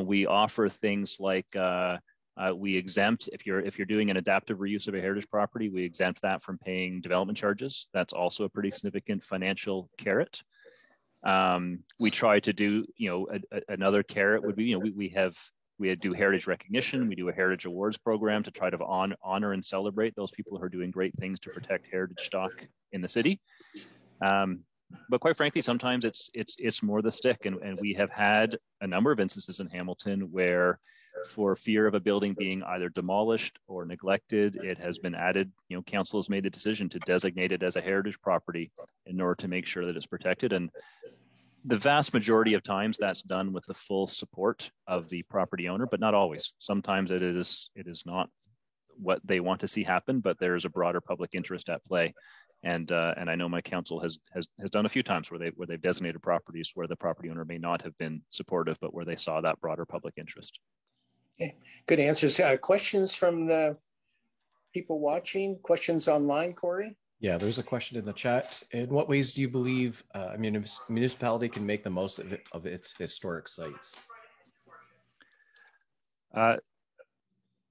We offer things like we exempt, if you're doing an adaptive reuse of a heritage property, we exempt that from paying development charges. That's also a pretty significant financial carrot. We try to do, another carrot would be, we do heritage recognition. We do a heritage awards program to try to honor and celebrate those people who are doing great things to protect heritage stock in the city. But quite frankly, sometimes it's more the stick, and we have had a number of instances in Hamilton where, for fear of a building being either demolished or neglected, it has been added. Council has made a decision to designate it as a heritage property in order to make sure that it's protected. And the vast majority of times that's done with the full support of the property owner, but not always. Sometimes it is not what they want to see happen, but there's a broader public interest at play. And I know my council has done a few times where they've designated properties where the property owner may not have been supportive, but where they saw that broader public interest. Okay, good answers. Questions from the people watching? Questions online, Corey? Yeah, there's a question in the chat. In what ways do you believe a municipality can make the most of its historic sites?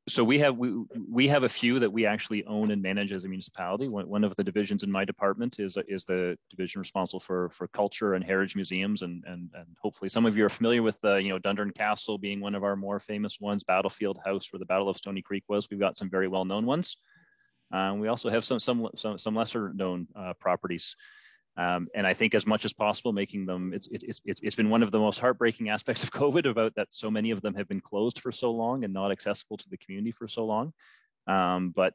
So we have a few that we actually own and manage as a municipality. One of the divisions in my department is the division responsible for culture and heritage museums, and hopefully some of you are familiar with Dundurn Castle being one of our more famous ones, Battlefield House, where the Battle of Stony Creek was. We've got some very well known ones. We also have some lesser known properties. And I think as much as possible, making them, it's been one of the most heartbreaking aspects of COVID, about that so many of them have been closed for so long and not accessible to the community for so long. But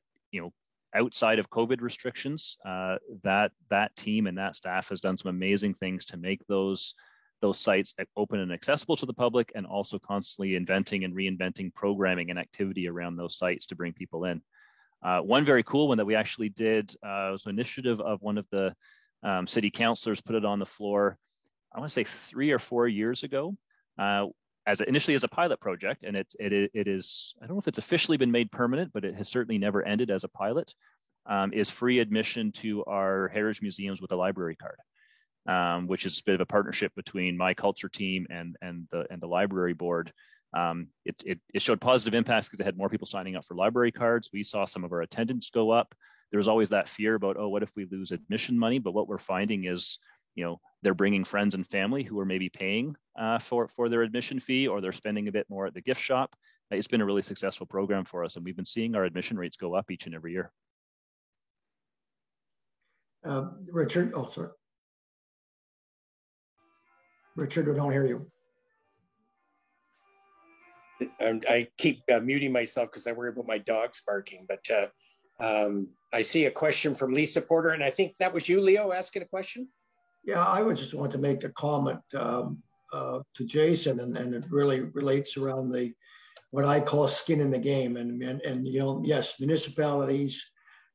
outside of COVID restrictions, that team and that staff has done some amazing things to make those sites open and accessible to the public, and also constantly inventing and reinventing programming and activity around those sites to bring people in. One very cool one that we actually did was an initiative of one of the city councilors put it on the floor, I want to say 3 or 4 years ago, initially as a pilot project, and it is, I don't know if it's officially been made permanent, but it has certainly never ended as a pilot, is free admission to our heritage museums with a library card, which is a bit of a partnership between my culture team and the library board. It showed positive impacts because it had more people signing up for library cards. We saw some of our attendance go up. There's always that fear about, what if we lose admission money? But what we're finding is, they're bringing friends and family who are maybe paying for their admission fee, or they're spending a bit more at the gift shop. It's been a really successful program for us, and we've been seeing our admission rates go up each and every year. Richard, sorry. Richard, we don't hear you. I keep muting myself because I worry about my dogs barking, but I see a question from Lisa Porter, and I think that was you, Leo, asking a question? Yeah, I would just want to make a comment to Jason, and it really relates around the what I call skin in the game. And you know, yes, municipalities,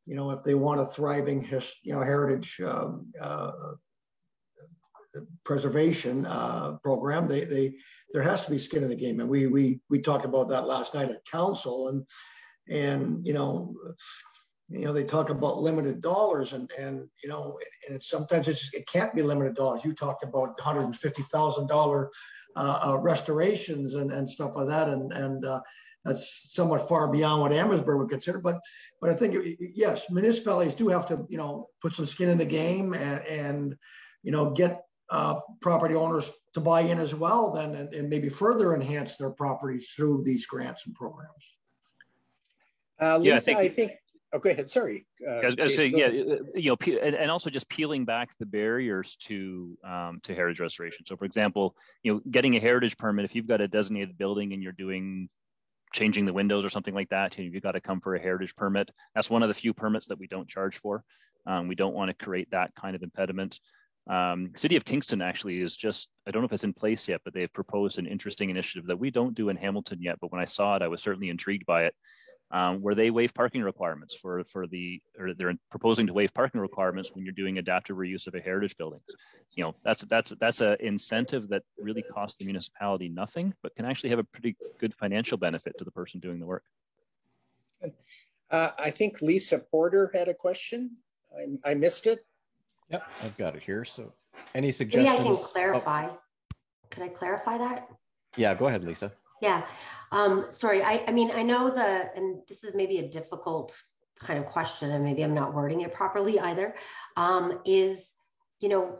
you know, if they want a thriving, heritage preservation program, there has to be skin in the game. And we talked about that last night at council, and you know, they talk about limited dollars, and you know, and sometimes it can't be limited dollars. You talked about $150,000 restorations and stuff like that, and that's somewhat far beyond what Amherstburg would consider. But I think, yes, municipalities do have to, you know, put some skin in the game, and you know, get property owners to buy in as well, then, and maybe further enhance their properties through these grants and programs. Lisa, yeah, I think. Oh, go ahead. Sorry. Jason, yeah, you know, and also just peeling back the barriers to heritage restoration. So, for example, you know, getting a heritage permit, if you've got a designated building and you're doing changing the windows or something like that, you've got to come for a heritage permit. That's one of the few permits that we don't charge for. We don't want to create that kind of impediment. City of Kingston actually is just, I don't know if it's in place yet, but they've proposed an interesting initiative that we don't do in Hamilton yet. But when I saw it, I was certainly intrigued by it. Where they waive parking requirements or they're proposing to waive parking requirements when you're doing adaptive reuse of a heritage building. You know, that's an incentive that really costs the municipality nothing, but can actually have a pretty good financial benefit to the person doing the work. I think Lisa Porter had a question. I missed it. Yep, I've got it here. So any suggestions? Maybe I can clarify. Could I clarify that? Yeah, go ahead, Lisa. Yeah. Sorry, I mean, I know and this is maybe a difficult kind of question, and maybe I'm not wording it properly either, is, you know,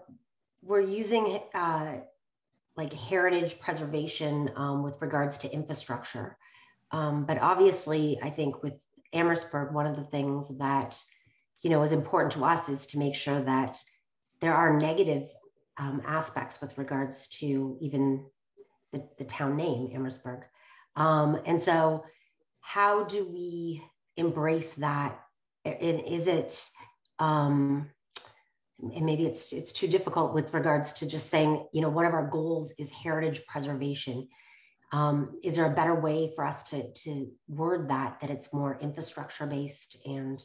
we're using like heritage preservation with regards to infrastructure. But obviously, I think with Amherstburg, one of the things that, you know, is important to us is to make sure that there are negative aspects with regards to even the town name, Amherstburg. And so how do we embrace that? Is it, and maybe it's too difficult with regards to just saying, you know, one of our goals is heritage preservation. Is there a better way for us to word that it's more infrastructure based, and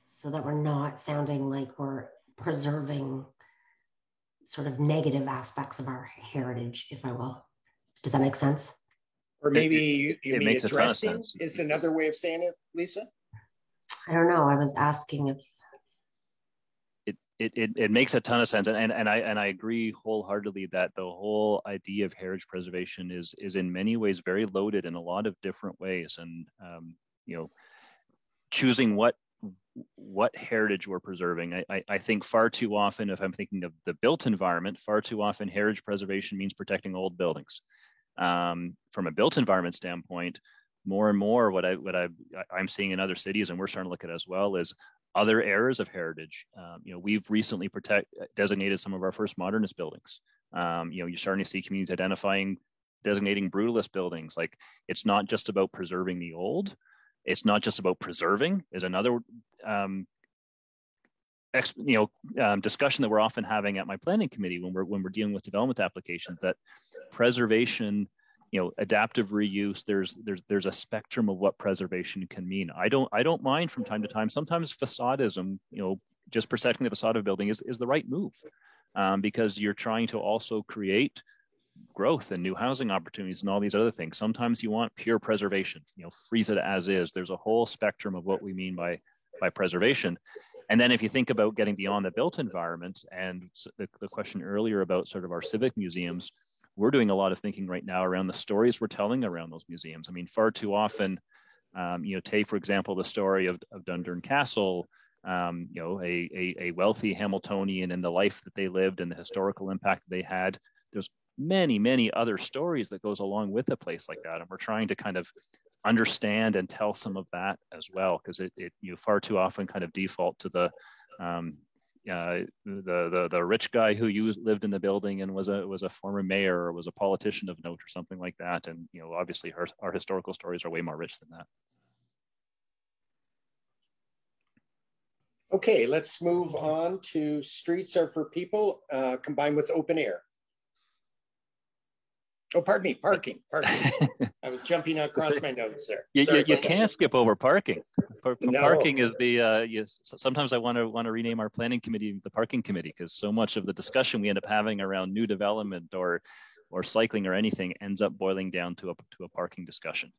so that we're not sounding like we're preserving sort of negative aspects of our heritage, if I will? Does that make sense? Or maybe you mean addressing is another way of saying it, Lisa? I don't know. I was asking if it makes a ton of sense, and I agree wholeheartedly that the whole idea of heritage preservation is in many ways very loaded in a lot of different ways, and you know, choosing what heritage we're preserving. I think far too often, if I'm thinking of the built environment, far too often heritage preservation means protecting old buildings. From a built environment standpoint, more and more what I'm seeing in other cities, and we're starting to look at as well, is other eras of heritage. You know, we've recently designated some of our first modernist buildings. You know, you're starting to see communities designating brutalist buildings. Like, it's not just about preserving the old. It's not just about preserving. Is another discussion that we're often having at my planning committee when we're dealing with development applications, that preservation, you know, adaptive reuse, there's a spectrum of what preservation can mean. I don't mind from time to time. Sometimes facadism, you know, just protecting the facade of a building is the right move, because you're trying to also create growth and new housing opportunities and all these other things. Sometimes you want pure preservation, you know, freeze it as is. There's a whole spectrum of what we mean by preservation. And then if you think about getting beyond the built environment, and the question earlier about sort of our civic museums, we're doing a lot of thinking right now around the stories we're telling around those museums. I mean, far too often, you know, take, for example, the story of Dundurn Castle, you know, a wealthy Hamiltonian and the life that they lived and the historical impact they had. There's many other stories that goes along with a place like that. And we're trying to kind of understand and tell some of that as well, because it you far too often kind of default to the rich guy who lived in the building and was a former mayor or was a politician of note or something like that. And, you know, obviously our historical stories are way more rich than that. Okay, let's move on to streets are for people combined with open air. Oh, pardon me, parking. I was jumping across my notes there. You can't skip over parking. No. Parking is the, sometimes I want to rename our planning committee the parking committee, because so much of the discussion we end up having around new development or cycling or anything ends up boiling down to a parking discussion.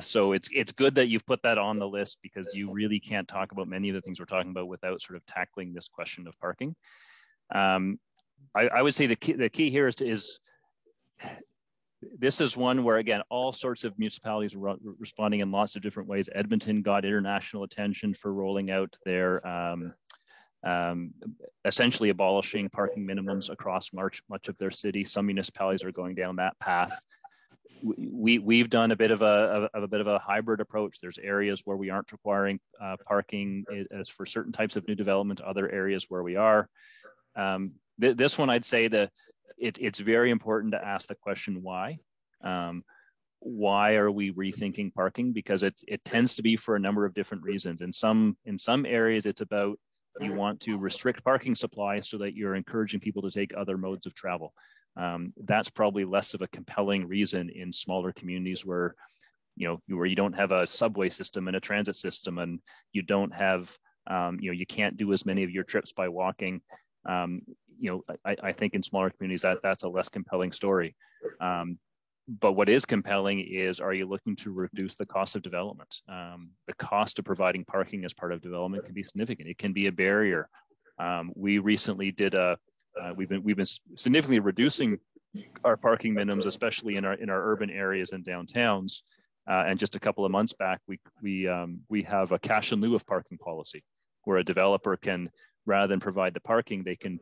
So it's good that you've put that on the list, because you really can't talk about many of the things we're talking about without sort of tackling this question of parking. I would say the key here is this is one where, again, all sorts of municipalities are responding in lots of different ways. Edmonton got international attention for rolling out their essentially abolishing parking minimums across much of their city. Some municipalities are going down that path. We've done a bit of a hybrid approach. There's areas where we aren't requiring parking as for certain types of new development, other areas where we are. This one, I'd say that it's very important to ask the question why. Why are we rethinking parking? Because it tends to be for a number of different reasons. In some areas, it's about you want to restrict parking supply so that you're encouraging people to take other modes of travel. That's probably less of a compelling reason in smaller communities where you don't have a subway system and a transit system, and you don't have you can't do as many of your trips by walking. I think in smaller communities that's a less compelling story. But what is compelling is, are you looking to reduce the cost of development? The cost of providing parking as part of development can be significant. It can be a barrier. We recently did we've been significantly reducing our parking minimums, especially in our urban areas and downtowns. And just a couple of months back, we have a cash in lieu of parking policy, where a developer can, rather than provide the parking, they can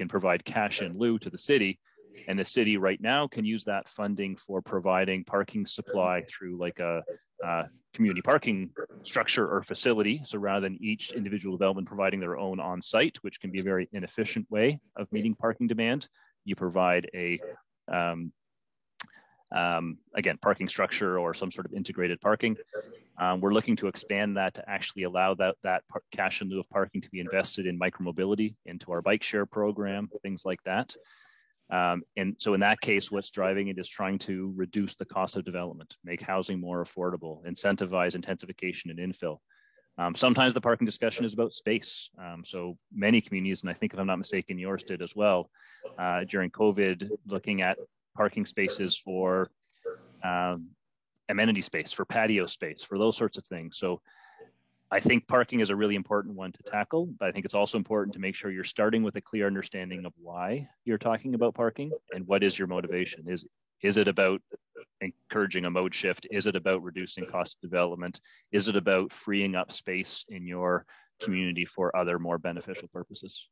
provide cash in lieu to the city, and the city right now can use that funding for providing parking supply through like a community parking structure or facility. So rather than each individual development providing their own on-site, which can be a very inefficient way of meeting parking demand, you provide a again, parking structure or some sort of integrated parking. We're looking to expand that to actually allow that cash in lieu of parking to be invested in micromobility, into our bike share program, things like that. And so in that case, what's driving it is trying to reduce the cost of development, make housing more affordable, incentivize intensification and infill. Sometimes the parking discussion is about space. So many communities, and I think if I'm not mistaken, yours did as well, during COVID, looking at parking spaces for amenity space, for patio space, for those sorts of things. So I think parking is a really important one to tackle, but I think it's also important to make sure you're starting with a clear understanding of why you're talking about parking and what is your motivation. Is it about encouraging a mode shift? Is it about reducing cost of development? Is it about freeing up space in your community for other more beneficial purposes?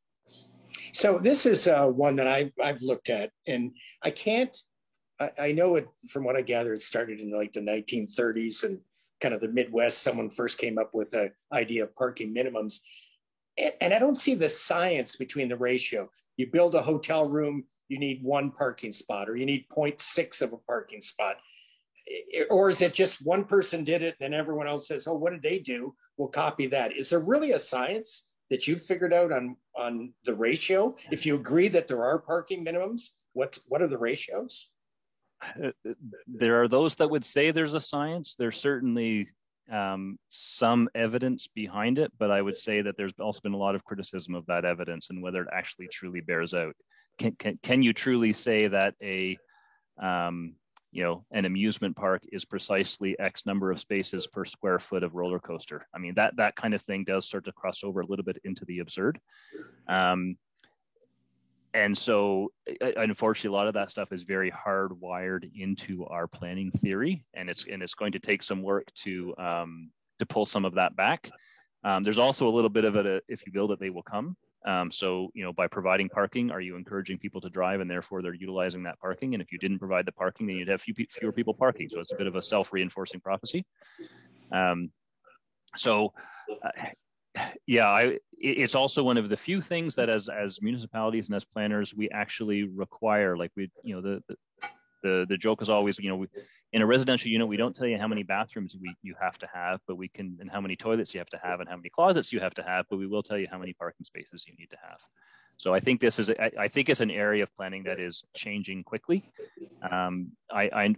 So this is one that I've looked at, and I know it from what I gather, it started in like the 1930s and kind of the Midwest. Someone first came up with the idea of parking minimums. And I don't see the science between the ratio. You build a hotel room, you need one parking spot, or you need 0.6 of a parking spot. Or is it just one person did it, then everyone else says, oh, what did they do? We'll copy that. Is there really a science that you've figured out on the ratio? If you agree that there are parking minimums, what are the ratios? There are those that would say there's a science. There's certainly some evidence behind it, but I would say that there's also been a lot of criticism of that evidence and whether it actually truly bears out. Can you truly say that an amusement park is precisely X number of spaces per square foot of roller coaster? I mean, that kind of thing does start to cross over a little bit into the absurd. And so, unfortunately, a lot of that stuff is very hardwired into our planning theory, and it's going to take some work to pull some of that back. There's also a little bit of it. If you build it, they will come. So, by providing parking, are you encouraging people to drive, and therefore they're utilizing that parking? And if you didn't provide the parking, then you'd have fewer people parking. So it's a bit of a self-reinforcing prophecy. It's also one of the few things that as municipalities and as planners, we actually require. Like the joke is always, in a residential unit, we don't tell you how many bathrooms you have to have, but we can, and how many toilets you have to have and how many closets you have to have, but we will tell you how many parking spaces you need to So I think this is, I think it's an area of planning that is changing quickly. I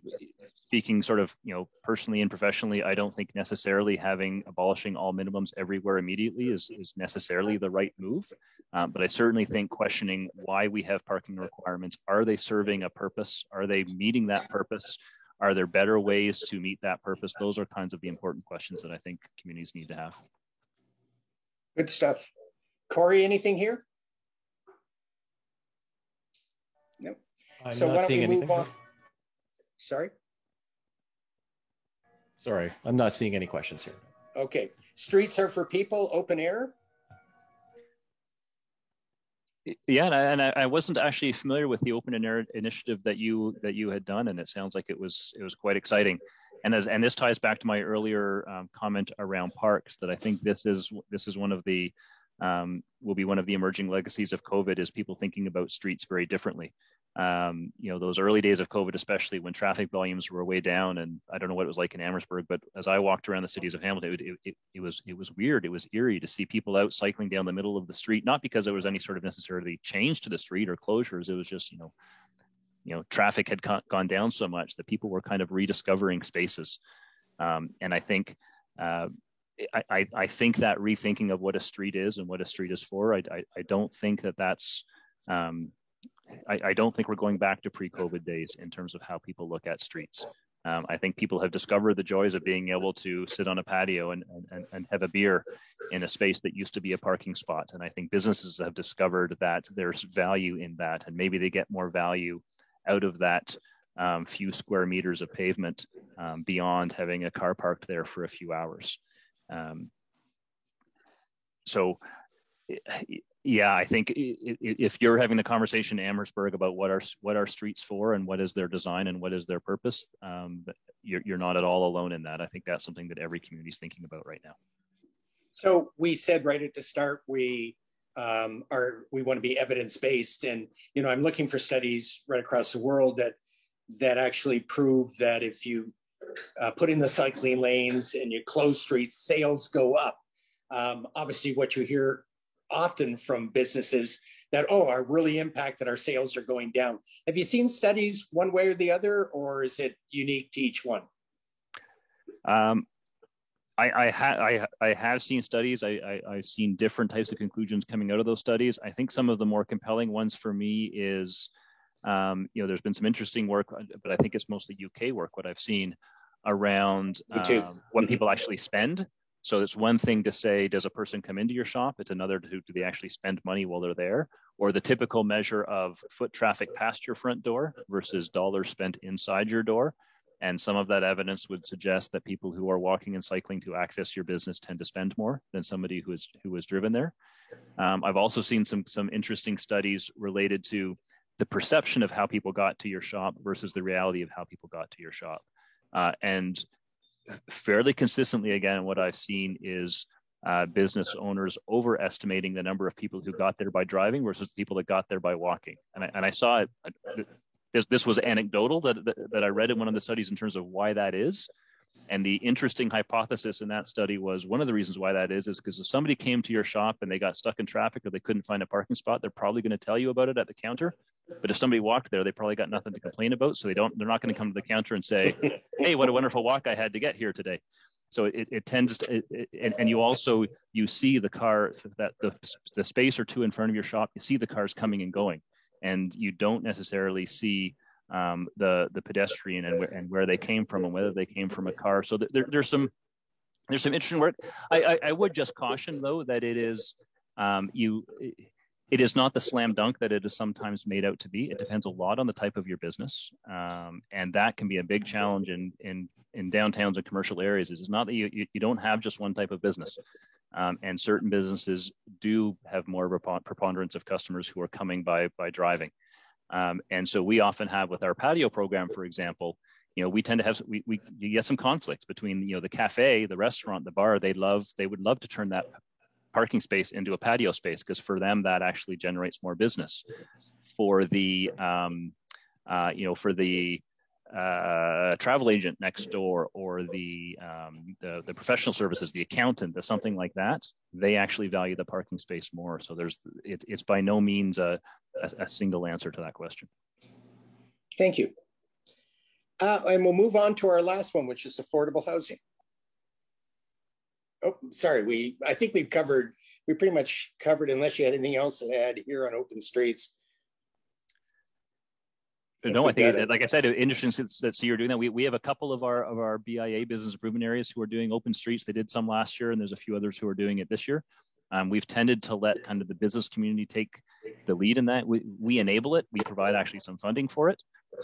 speaking sort of, personally and professionally, I don't think necessarily abolishing all minimums everywhere immediately is necessarily the right move. But I certainly think questioning why we have parking requirements. Are they serving a purpose? Are they meeting that purpose? Are there better ways to meet that purpose? Those are kinds of the important questions that I think communities need to have. Good stuff. Corey, anything here? No. So why don't we move on? Sorry? Sorry, I'm not seeing any questions here. Okay. Streets are for people, open air? Yeah, and I wasn't actually familiar with the open air initiative that you had done, and it sounds like it was quite exciting. And this ties back to my earlier comment around parks, that I think this is one of the will be one of the emerging legacies of COVID, is people thinking about streets very differently. Those early days of COVID, especially when traffic volumes were way down, and I don't know what it was like in Amherstburg, but as I walked around the cities of Hamilton, it was weird. It was eerie to see people out cycling down the middle of the street, not because there was any sort of necessarily change to the street or closures. It was just, traffic had gone down so much that people were kind of rediscovering spaces. And I think, I think that rethinking of what a street is and what a street is for, I don't think that's, I don't think we're going back to pre-COVID days in terms of how people look at streets. I think people have discovered the joys of being able to sit on a patio and have a beer in a space that used to be a parking spot. And I think businesses have discovered that there's value in that, and maybe they get more value out of that few square meters of pavement beyond having a car parked there for a few hours. Yeah, I think if you're having the conversation in Amherstburg about what are streets for and what is their design and what is their purpose, you're not at all alone in that. I think that's something that every community is thinking about right now. So we said right at the start, we want to be evidence-based, and I'm looking for studies right across the world that actually prove that if you put in the cycling lanes and you close streets, sales go up. Obviously, what you hear often from businesses that, are really impacted, our sales are going down. Have you seen studies one way or the other, or is it unique to each one? I have seen studies. I've seen different types of conclusions coming out of those studies. I think some of the more compelling ones for me is, there's been some interesting work, but I think it's mostly UK work, what I've seen around what people actually spend. So it's one thing to say, does a person come into your shop? It's another to, do they actually spend money while they're there? Or the typical measure of foot traffic past your front door versus dollars spent inside your door. And some of that evidence would suggest that people who are walking and cycling to access your business tend to spend more than somebody who is driven there. I've also seen some interesting studies related to the perception of how people got to your shop versus the reality of how people got to your shop. And fairly consistently, again, what I've seen is business owners overestimating the number of people who got there by driving versus the people that got there by walking. And I saw it. This was anecdotal that I read in one of the studies in terms of why that is. And the interesting hypothesis in that study was one of the reasons why that is because if somebody came to your shop and they got stuck in traffic or they couldn't find a parking spot, they're probably going to tell you about it at the counter. But if somebody walked there, they probably got nothing to complain about. So they're not going to come to the counter and say, hey, what a wonderful walk I had to get here today. So it tends to, and you see the car, that the space or two in front of your shop, you see the cars coming and going, and you don't necessarily see the pedestrian and where they came from and whether they came from a car. So there's some interesting work. I would just caution though that it is it is not the slam dunk that it is sometimes made out to be. It depends a lot on the type of your business, and that can be a big challenge in downtowns and commercial areas. It is not that you don't have just one type of business, and certain businesses do have more of a preponderance of customers who are coming by driving. And so we often have with our patio program, for example, we tend to have you get some conflicts between the cafe, the restaurant, the bar. They would love to turn that parking space into a patio space because for them that actually generates more business. For the travel agent next door, or the professional services, the accountant, something like that, they actually value the parking space more. So it's by no means a single answer to that question. Thank you. And we'll move on to our last one, which is affordable housing. Oh, sorry. I think we pretty much covered, unless you had anything else to add here on open streets. No, I think, like I said, interesting that see you're doing that. We have a couple of our BIA, business improvement areas, who are doing open streets. They did some last year, and there's a few others who are doing it this year. We've tended to let kind of the business community take the lead in that. We enable it. We provide actually some funding for it.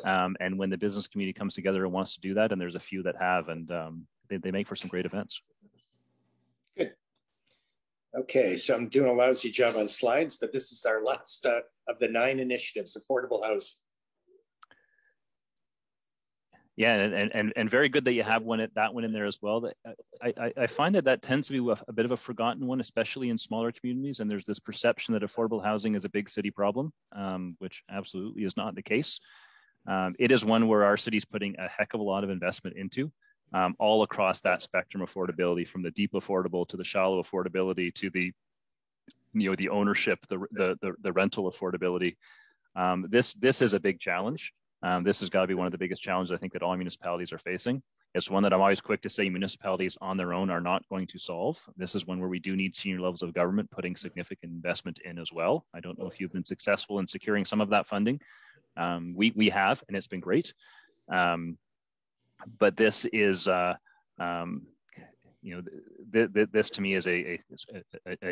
And when the business community comes together and wants to do that, and there's a few that have, and they make for some great events. Good. Okay, so I'm doing a lousy job on slides, but this is our last of the 9 initiatives, affordable housing. Yeah, and very good that you have that one in there as well. I find that tends to be a bit of a forgotten one, especially in smaller communities. And there's this perception that affordable housing is a big city problem, which absolutely is not the case. It is one where our city's putting a heck of a lot of investment into, all across that spectrum of affordability, from the deep affordable to the shallow affordability to the ownership, the rental affordability. This is a big challenge. This has got to be one of the biggest challenges I think that all municipalities are facing. It's one that I'm always quick to say municipalities on their own are not going to solve. This is one where we do need senior levels of government putting significant investment in as well. I don't know if you've been successful in securing some of that funding. We have, and it's been great. But this is, this to me is a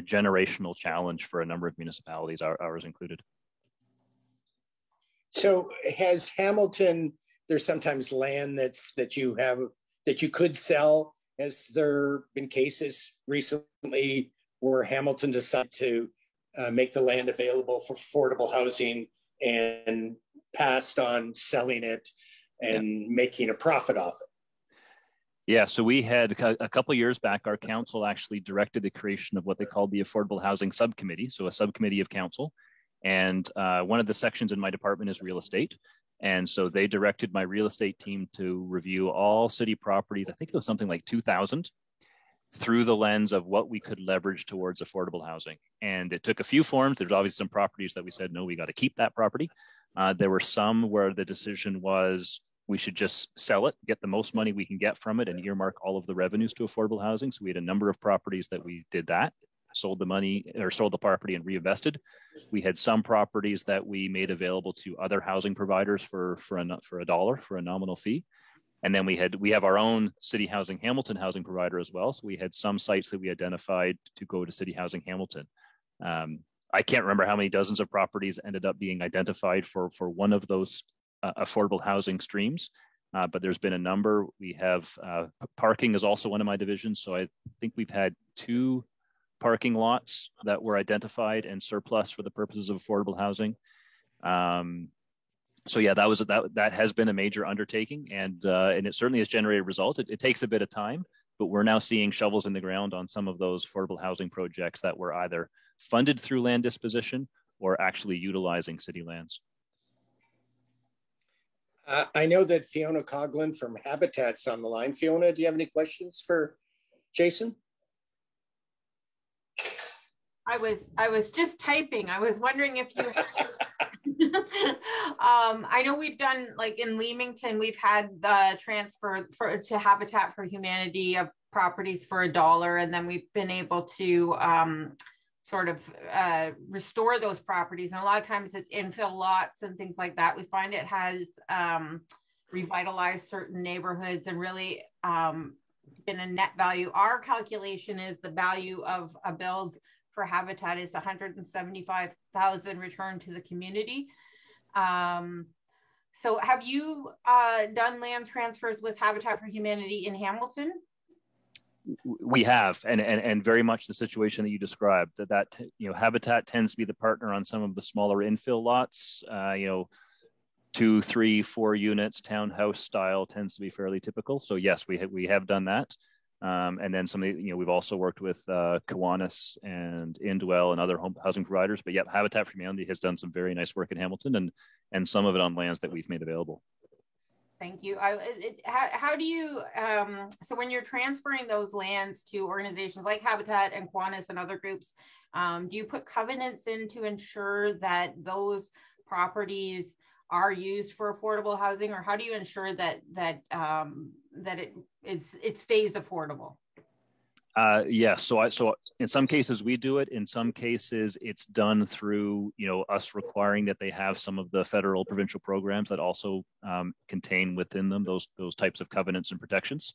generational challenge for a number of municipalities, ours included. So has Hamilton, there's sometimes land that you could sell. Has there been cases recently where Hamilton decided to make the land available for affordable housing and passed on selling it and making a profit off it? Yeah, so we had a couple of years back, our council actually directed the creation of what they called the Affordable Housing Subcommittee, so a subcommittee of council. And one of the sections in my department is real estate. And so they directed my real estate team to review all city properties. I think it was something like 2,000, through the lens of what we could leverage towards affordable housing. And it took a few forms. There's obviously some properties that we said, no, we got to keep that property. There were some where the decision was we should just sell it, get the most money we can get from it, and earmark all of the revenues to affordable housing. So we had a number of properties that we did that. Sold the property and reinvested. We had some properties that we made available to other housing providers for $1, for a nominal fee. And then we have our own City Housing Hamilton housing provider as well. So we had some sites that we identified to go to City Housing Hamilton. I can't remember how many dozens of properties ended up being identified for one of those affordable housing streams. But there's been a number. We have parking is also one of my divisions. So I think we've had 2 parking lots that were identified and surplus for the purposes of affordable housing. So yeah, that has been a major undertaking, and it certainly has generated results. It takes a bit of time, but we're now seeing shovels in the ground on some of those affordable housing projects that were either funded through land disposition or actually utilizing city lands. I know that Fiona Coughlin from Habitat's on the line. Fiona, do you have any questions for Jason? I was just typing. I was wondering if you I know we've done, like in Leamington, we've had the transfer to Habitat for Humanity of properties for $1, and then we've been able to sort of restore those properties. And a lot of times it's infill lots and things like that. We find it has revitalized certain neighborhoods and really been a net value. Our calculation is the value of a build for Habitat is $175,000 returned to the community. So have you done land transfers with Habitat for Humanity in Hamilton? We have, and very much the situation that you described, that Habitat tends to be the partner on some of the smaller infill lots, 2, 3, 4 units, townhouse style tends to be fairly typical. So yes, we have done that. And then we've also worked with Kiwanis and Indwell and other home housing providers. But yeah, Habitat for Humanity has done some very nice work in Hamilton, and some of it on lands that we've made available. Thank you. How do you, so when you're transferring those lands to organizations like Habitat and Kiwanis and other groups, do you put covenants in to ensure that those properties are used for affordable housing, or how do you ensure that it stays affordable? Yes. So in some cases we do it. In some cases it's done through, us requiring that they have some of the federal provincial programs that also contain within them those types of covenants and protections.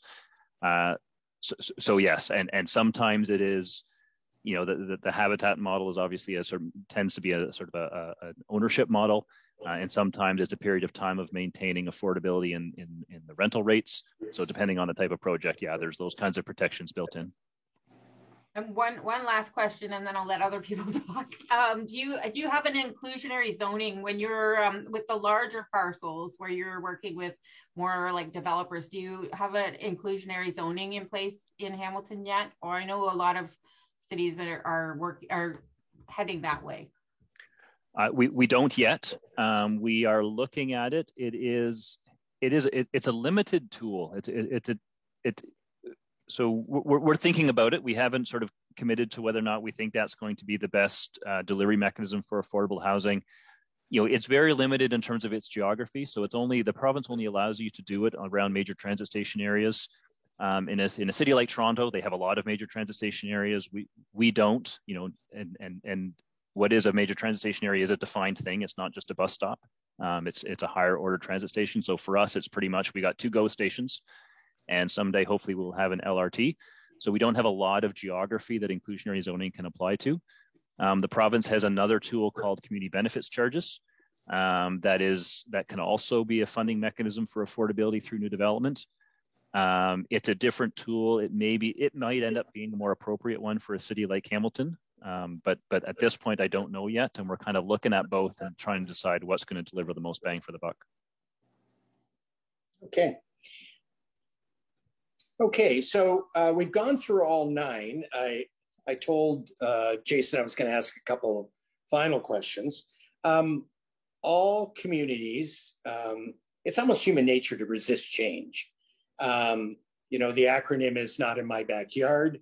So yes, and sometimes it is, the Habitat model is obviously tends to be a sort of an ownership model. And sometimes it's a period of time of maintaining affordability in the rental rates. So depending on the type of project, there's those kinds of protections built in. And one last question, and then I'll let other people talk. Do you have an inclusionary zoning when you're with the larger parcels where you're working with more like developers? Do you have an inclusionary zoning in place in Hamilton yet? Or I know a lot of cities that are heading that way. We don't yet. We are looking at it. It's a limited tool. So we're thinking about it. We haven't sort of committed to whether or not we think that's going to be the best delivery mechanism for affordable housing. It's very limited in terms of its geography. So the province only allows you to do it around major transit station areas. In a city like Toronto, they have a lot of major transit station areas. We don't, and what is a major transit station area is a defined thing. It's not just a bus stop. It's a higher order transit station. So for us, it's pretty much, we got 2 GO stations, and someday hopefully we'll have an LRT. So we don't have a lot of geography that inclusionary zoning can apply to. The province has another tool called community benefits charges. That can also be a funding mechanism for affordability through new development. It's a different tool. It might end up being the more appropriate one for a city like Hamilton. But at this point, I don't know yet. And we're kind of looking at both and trying to decide what's going to deliver the most bang for the buck. Okay, so we've gone through all 9. I told Jason I was going to ask a couple of final questions. All communities, it's almost human nature to resist change. The acronym is Not in My Backyard.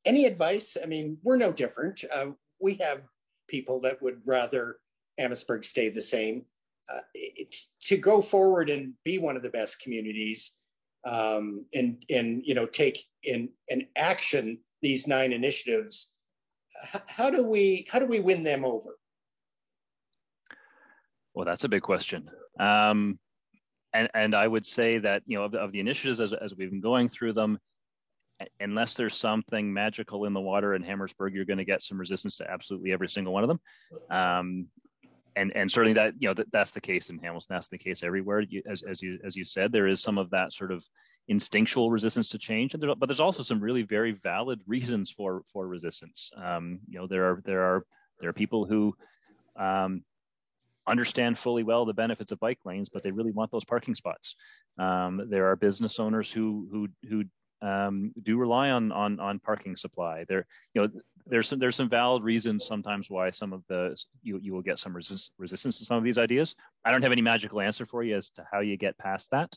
Any advice? I mean, we're no different. We have people that would rather Amherstburg stay the same. To go forward and be one of the best communities, and take in action these 9 initiatives, how do we win them over? Well, that's a big question. And I would say that, of the initiatives as we've been going through them, unless there's something magical in the water in Amherstburg, you're going to get some resistance to absolutely every single one of them. And certainly that, that's the case in Hamilton. That's the case everywhere. As you said, there is some of that sort of instinctual resistance to change, but there's also some really very valid reasons for resistance. There are people who understand fully well the benefits of bike lanes, but they really want those parking spots. There are business owners who do rely on parking supply. There's some valid reasons sometimes why some of you will get some resistance to some of these ideas. I don't have any magical answer for you as to how you get past that.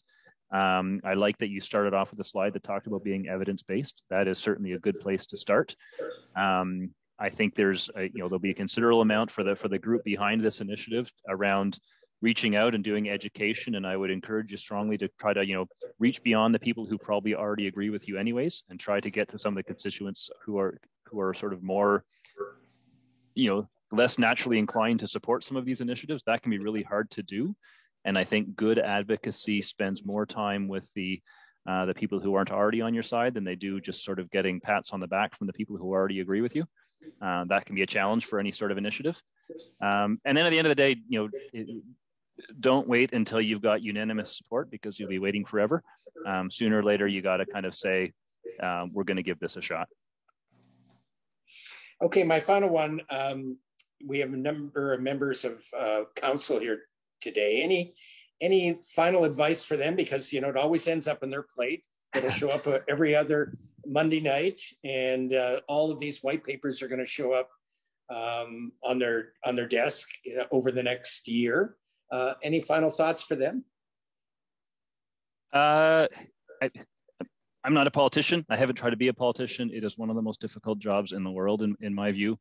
I like that you started off with a slide that talked about being evidence-based. That is certainly a good place to start. I think there'll be a considerable amount for the group behind this initiative around reaching out and doing education. And I would encourage you strongly to try to, reach beyond the people who probably already agree with you anyways, and try to get to some of the constituents who are sort of more, less naturally inclined to support some of these initiatives. That can be really hard to do. And I think good advocacy spends more time with the people who aren't already on your side than they do just sort of getting pats on the back from the people who already agree with you. That can be a challenge for any sort of initiative. And then at the end of the day, don't wait until you've got unanimous support, because you'll be waiting forever. Sooner or later, you got to kind of say, we're going to give this a shot. Okay, my final one. We have a number of members of council here today. Any final advice for them? Because, it always ends up on their plate. It'll show up every other Monday night, and all of these white papers are going to show up on their desk over the next year. Any final thoughts for them? I, I'm not a politician. I haven't tried to be a politician. It is one of the most difficult jobs in the world, in my view.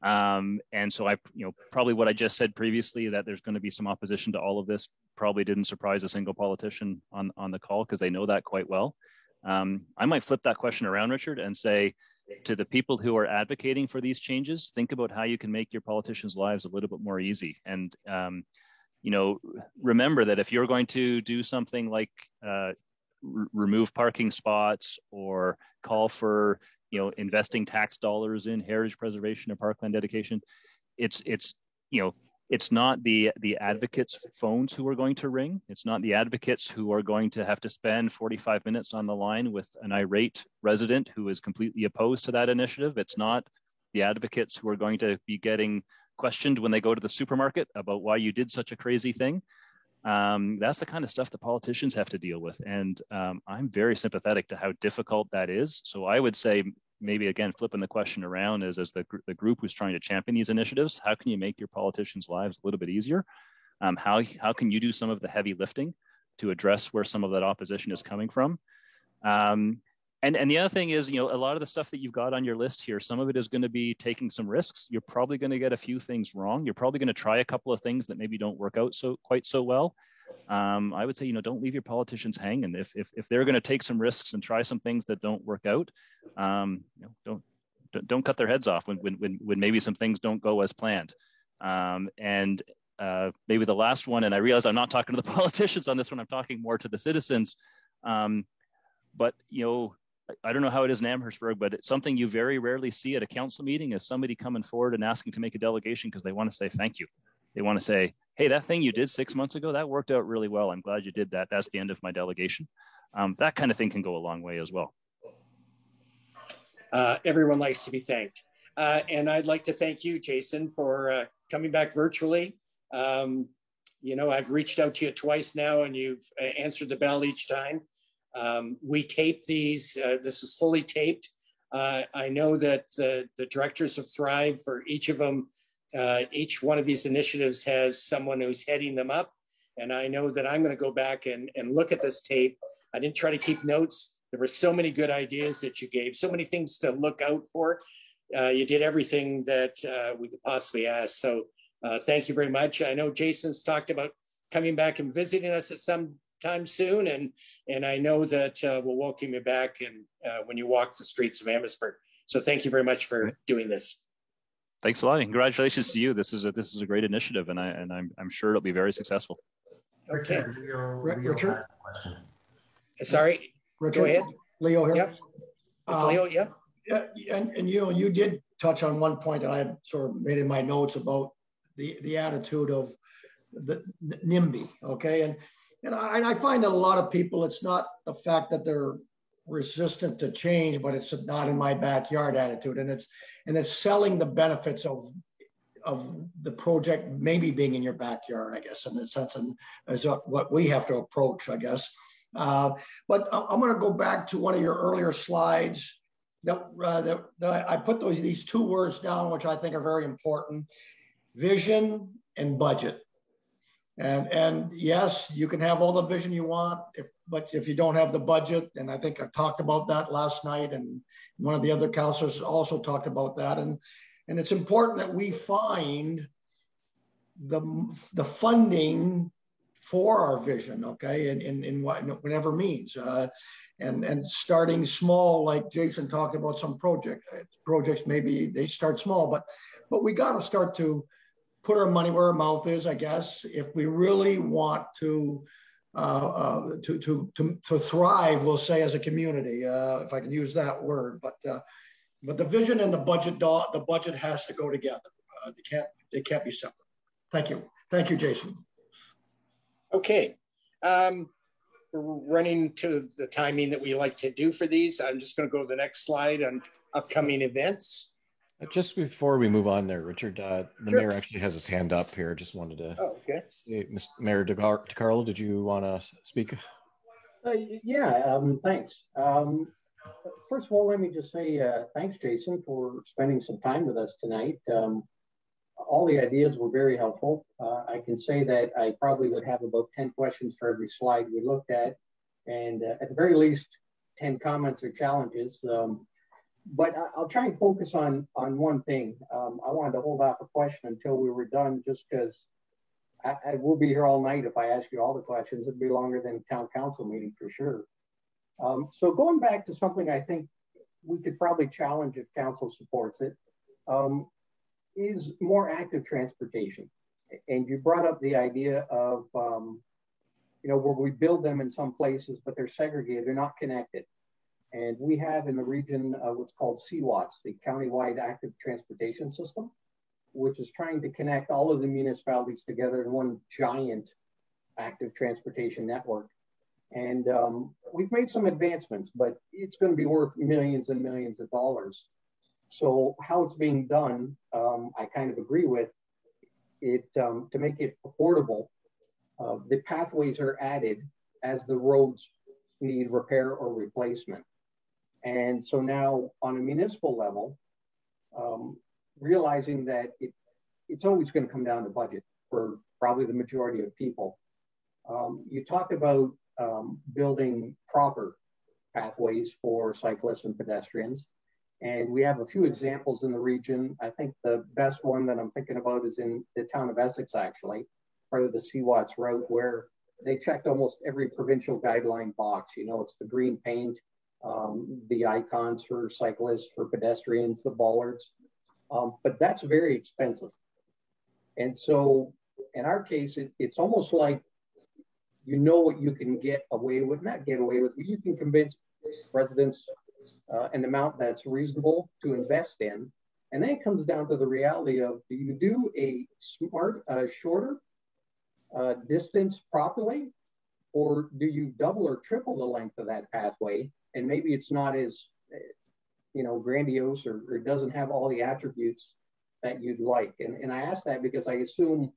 And so probably what I just said previously, that there's going to be some opposition to all of this, probably didn't surprise a single politician on the call, because they know that quite well. I might flip that question around, Richard, and say to the people who are advocating for these changes, think about how you can make your politicians' lives a little bit more easy. And, remember that if you're going to do something like remove parking spots or call for investing tax dollars in heritage preservation or parkland dedication, it's not the advocates' phones who are going to ring. It's not the advocates who are going to have to spend 45 minutes on the line with an irate resident who is completely opposed to that initiative. It's not the advocates who are going to be getting questioned when they go to the supermarket about why you did such a crazy thing. That's the kind of stuff the politicians have to deal with. And I'm very sympathetic to how difficult that is. So I would say, maybe again, flipping the question around, is as the group who's trying to champion these initiatives, how can you make your politicians' lives a little bit easier? How can you do some of the heavy lifting to address where some of that opposition is coming from? And the other thing is, a lot of the stuff that you've got on your list here, some of it is going to be taking some risks. You're probably going to get a few things wrong. You're probably going to try a couple of things that maybe don't work out quite so well. I would say, don't leave your politicians hanging. If they're going to take some risks and try some things that don't work out, don't cut their heads off when maybe some things don't go as planned. And maybe the last one, and I realize I'm not talking to the politicians on this one, I'm talking more to the citizens. But I don't know how it is in Amherstburg, but it's something you very rarely see at a council meeting, is somebody coming forward and asking to make a delegation because they want to say thank you. They want to say, hey, that thing you did 6 months ago, that worked out really well. I'm glad you did that. That's the end of my delegation. That kind of thing can go a long way as well. Everyone likes to be thanked. And I'd like to thank you, Jason, for coming back virtually. I've reached out to you twice now, and you've answered the bell each time. We tape these. This is fully taped. I know that the directors of Thrive, for each of them, each one of these initiatives has someone who's heading them up. And I know that I'm going to go back and look at this tape. I didn't try to keep notes. There were so many good ideas that you gave, so many things to look out for. You did everything that we could possibly ask. So thank you very much. I know Jason's talked about coming back and visiting us at some time soon. And I know that we'll welcome you back and when you walk the streets of Amherstburg. So thank you very much for doing this. Thanks a lot, and congratulations to you. This is a great initiative, and I'm sure it'll be very successible. Okay, Richard. Sorry, Richard. Go ahead. Leo here. Yep. It's Leo. Yeah. Yeah, and you did touch on one point that I had sort of made in my notes about the attitude of the NIMBY. Okay, and I find that a lot of people, it's not the fact that they're resistant to change, but it's not in my backyard attitude, and it's selling the benefits of the project maybe being in your backyard, I guess, in the sense, and is what we have to approach, I guess. But I'm going to go back to one of your earlier slides that I put these two words down, which I think are very important: vision and budget. And yes, you can have all the vision you want, but if you don't have the budget, and I think I talked about that last night, and one of the other councilors also talked about that, and it's important that we find the funding for our vision, okay, in whatever means, and starting small, like Jason talked about some projects, maybe they start small, but we got to start to put our money where our mouth is, I guess, if we really want to thrive, we'll say, as a community, if I can use that word. But the vision and the budget has to go together. They can't be separate. Thank you, Jason. Okay, we're running to the timing that we like to do for these. I'm just going to go to the next slide on upcoming events. Just before we move on there, Richard, the mayor actually has his hand up here. Just wanted to say, Mr. Mayor DeCarlo, did you want to speak? Thanks. First of all, let me just say thanks, Jason, for spending some time with us tonight. All the ideas were very helpful. I can say that I probably would have about 10 questions for every slide we looked at. and at the very least, 10 comments or challenges. But I'll try and focus on one thing. I wanted to hold off a question until we were done, just because I will be here all night. If I ask you all the questions, it'd be longer than a town council meeting for sure. So going back to something I think we could probably challenge if council supports it, is more active transportation. And you brought up the idea of, where we build them in some places, but they're segregated, they're not connected. And we have in the region what's called CWATS, the Countywide Active Transportation System, which is trying to connect all of the municipalities together in one giant active transportation network. And we've made some advancements, but it's going to be worth millions and millions of dollars. So how it's being done, I kind of agree with it. To make it affordable, the pathways are added as the roads need repair or replacement. And so now on a municipal level, realizing that it's always going to come down to budget for probably the majority of people. You talk about building proper pathways for cyclists and pedestrians. And we have a few examples in the region. I think the best one that I'm thinking about is in the town of Essex, actually, part of the CWATS route, where they checked almost every provincial guideline box. It's the green paint, the icons for cyclists, for pedestrians, the bollards. But that's very expensive. And so in our case, it's almost like what you can get away with, not get away with, but you can convince residents an amount that's reasonable to invest in. And then it comes down to the reality of, do you do a smart, shorter distance properly, or do you double or triple the length of that pathway? And maybe it's not as, grandiose, or doesn't have all the attributes that you'd like. And I ask that because I assume,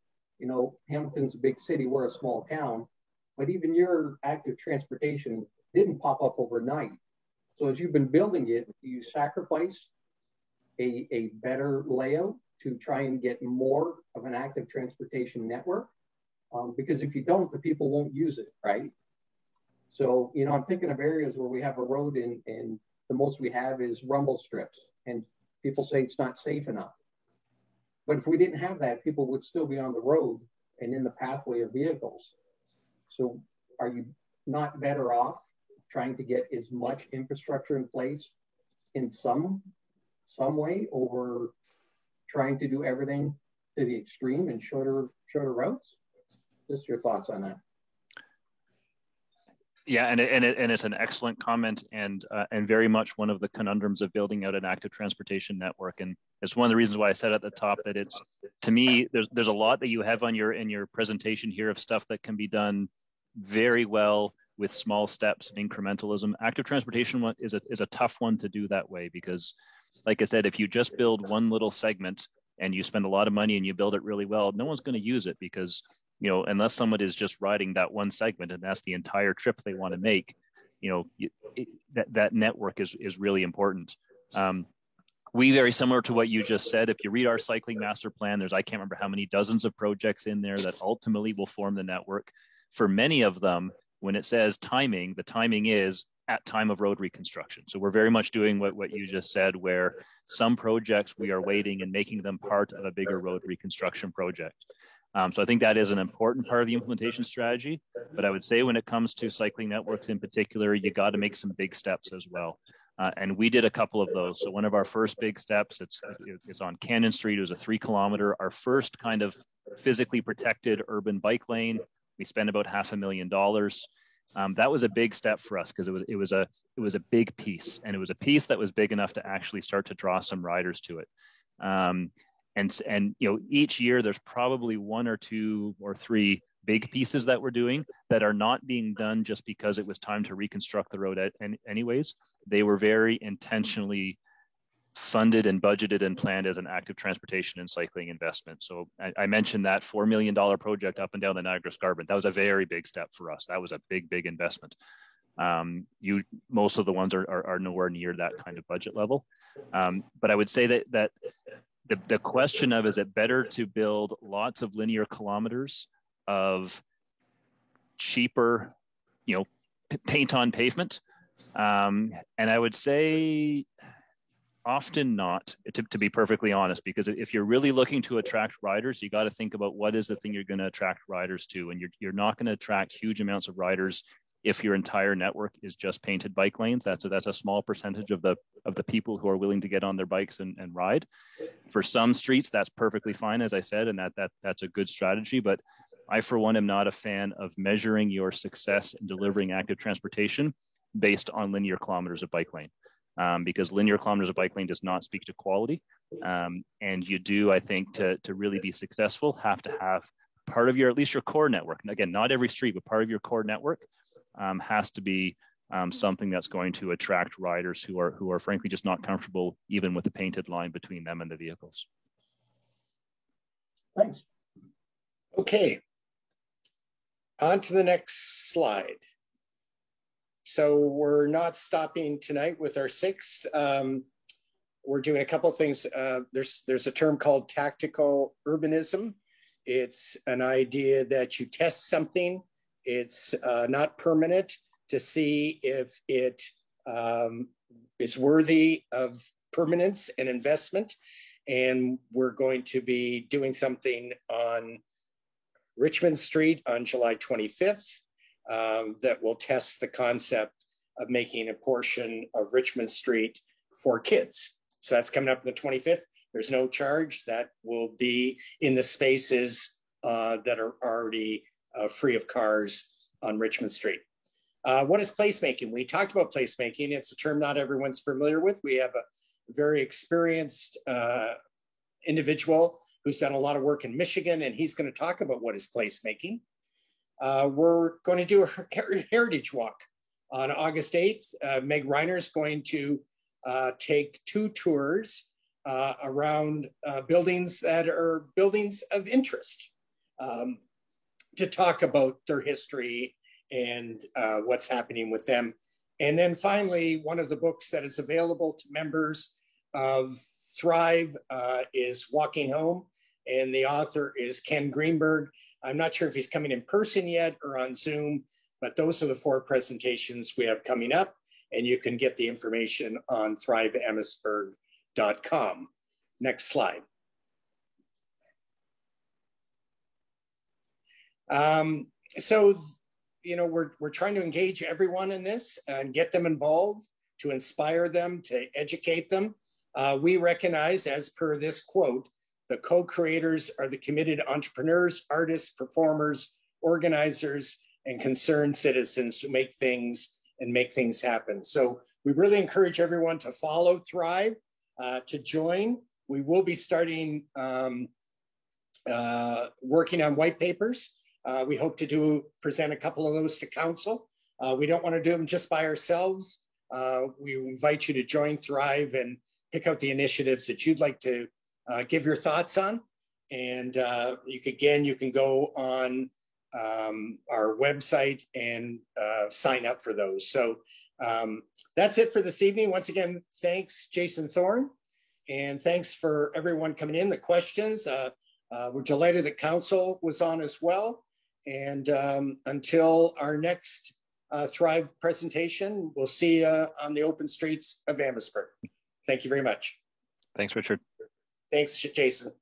Hamilton's a big city, we're a small town, but even your active transportation didn't pop up overnight. So as you've been building it, you sacrifice a better layout to try and get more of an active transportation network. Because if you don't, the people won't use it, right? So, I'm thinking of areas where we have a road and the most we have is rumble strips, and people say it's not safe enough. But if we didn't have that, people would still be on the road and in the pathway of vehicles. So are you not better off trying to get as much infrastructure in place in some way, over trying to do everything to the extreme and shorter routes? Just your thoughts on that. Yeah, and it's an excellent comment, and very much one of the conundrums of building out an active transportation network. And it's one of the reasons why I said at the top that it's, to me, there's a lot that you have in your presentation here of stuff that can be done very well with small steps and incrementalism. Active transportation is a tough one to do that way, because, like I said, if you just build one little segment and you spend a lot of money and you build it really well, no one's going to use it, because unless someone is just riding that one segment and that's the entire trip they want to make, that network is really important. We, very similar to what you just said, if you read our cycling master plan, I can't remember how many dozens of projects in there that ultimately will form the network. For many of them, when it says timing, the timing is at time of road reconstruction. So we're very much doing what you just said, where some projects we are waiting and making them part of a bigger road reconstruction project. So I think that is an important part of the implementation strategy. But I would say when it comes to cycling networks in particular, you got to make some big steps as well. And we did a couple of those. So one of our first big steps, it's on Cannon Street. It was a 3 kilometer, our first kind of physically protected urban bike lane. We spent about $500,000. That was a big step for us, because it was a big piece, and it was a piece that was big enough to actually start to draw some riders to it. And each year there's probably 1 or 2 or 3 big pieces that we're doing that are not being done just because it was time to reconstruct the road anyways. They were very intentionally funded and budgeted and planned as an active transportation and cycling investment. So I mentioned that $4 million project up and down the Niagara Escarpment. That was a very big step for us. That was a big investment. Most of the ones are nowhere near that kind of budget level. But I would say that the question of, is it better to build lots of linear kilometers of cheaper, paint on pavement. And I would say often not, to be perfectly honest, because if you're really looking to attract riders, you got to think about what is the thing you're going to attract riders to. And you're not going to attract huge amounts of riders if your entire network is just painted bike lanes. That's a small percentage of the people who are willing to get on their bikes and ride. For some streets, that's perfectly fine, as I said, and that's a good strategy. But I, for one, am not a fan of measuring your success in delivering active transportation based on linear kilometers of bike lane, because linear kilometers of bike lane does not speak to quality. And you do, I think, to really be successful, have to have part of your, at least your core network. And again, not every street, but part of your core network has to be something that's going to attract riders who are frankly just not comfortable even with the painted line between them and the vehicles. Thanks. Okay. On to the next slide. So we're not stopping tonight with our 6. We're doing a couple of things. There's a term called tactical urbanism. It's an idea that you test something. It's not permanent, to see if it is worthy of permanence and investment. And we're going to be doing something on Richmond Street on July 25th that will test the concept of making a portion of Richmond Street for kids. So that's coming up on the 25th. There's no charge. That will be in the spaces that are already free of cars on Richmond Street. What is placemaking? We talked about placemaking. It's a term not everyone's familiar with. We have a very experienced individual who's done a lot of work in Michigan, and he's going to talk about what is placemaking. We're going to do a heritage walk on August 8th. Meg Reiner is going to take 2 tours around buildings that are buildings of interest to talk about their history and what's happening with them. And then finally, one of the books that is available to members of Thrive is Walking Home, and the author is Ken Greenberg. I'm not sure if he's coming in person yet or on Zoom, but those are the 4 presentations we have coming up, and you can get the information on thriveamherstburg.com. Next slide. So, you know, we're trying to engage everyone in this and get them involved, to inspire them, to educate them. We recognize, as per this quote, the co-creators are the committed entrepreneurs, artists, performers, organizers, and concerned citizens who make things happen. So we really encourage everyone to follow Thrive, to join. We will be starting working on white papers. We hope to present a couple of those to council. We don't want to do them just by ourselves. We invite you to join Thrive and pick out the initiatives that you'd like to give your thoughts on. And you can go on our website and sign up for those. So that's it for this evening. Once again, thanks, Jason Thorne. And thanks for everyone coming in, the questions. We're delighted that council was on as well. And until our next Thrive presentation, we'll see you on the open streets of Amherstburg. Thank you very much. Thanks, Richard. Thanks, Jason.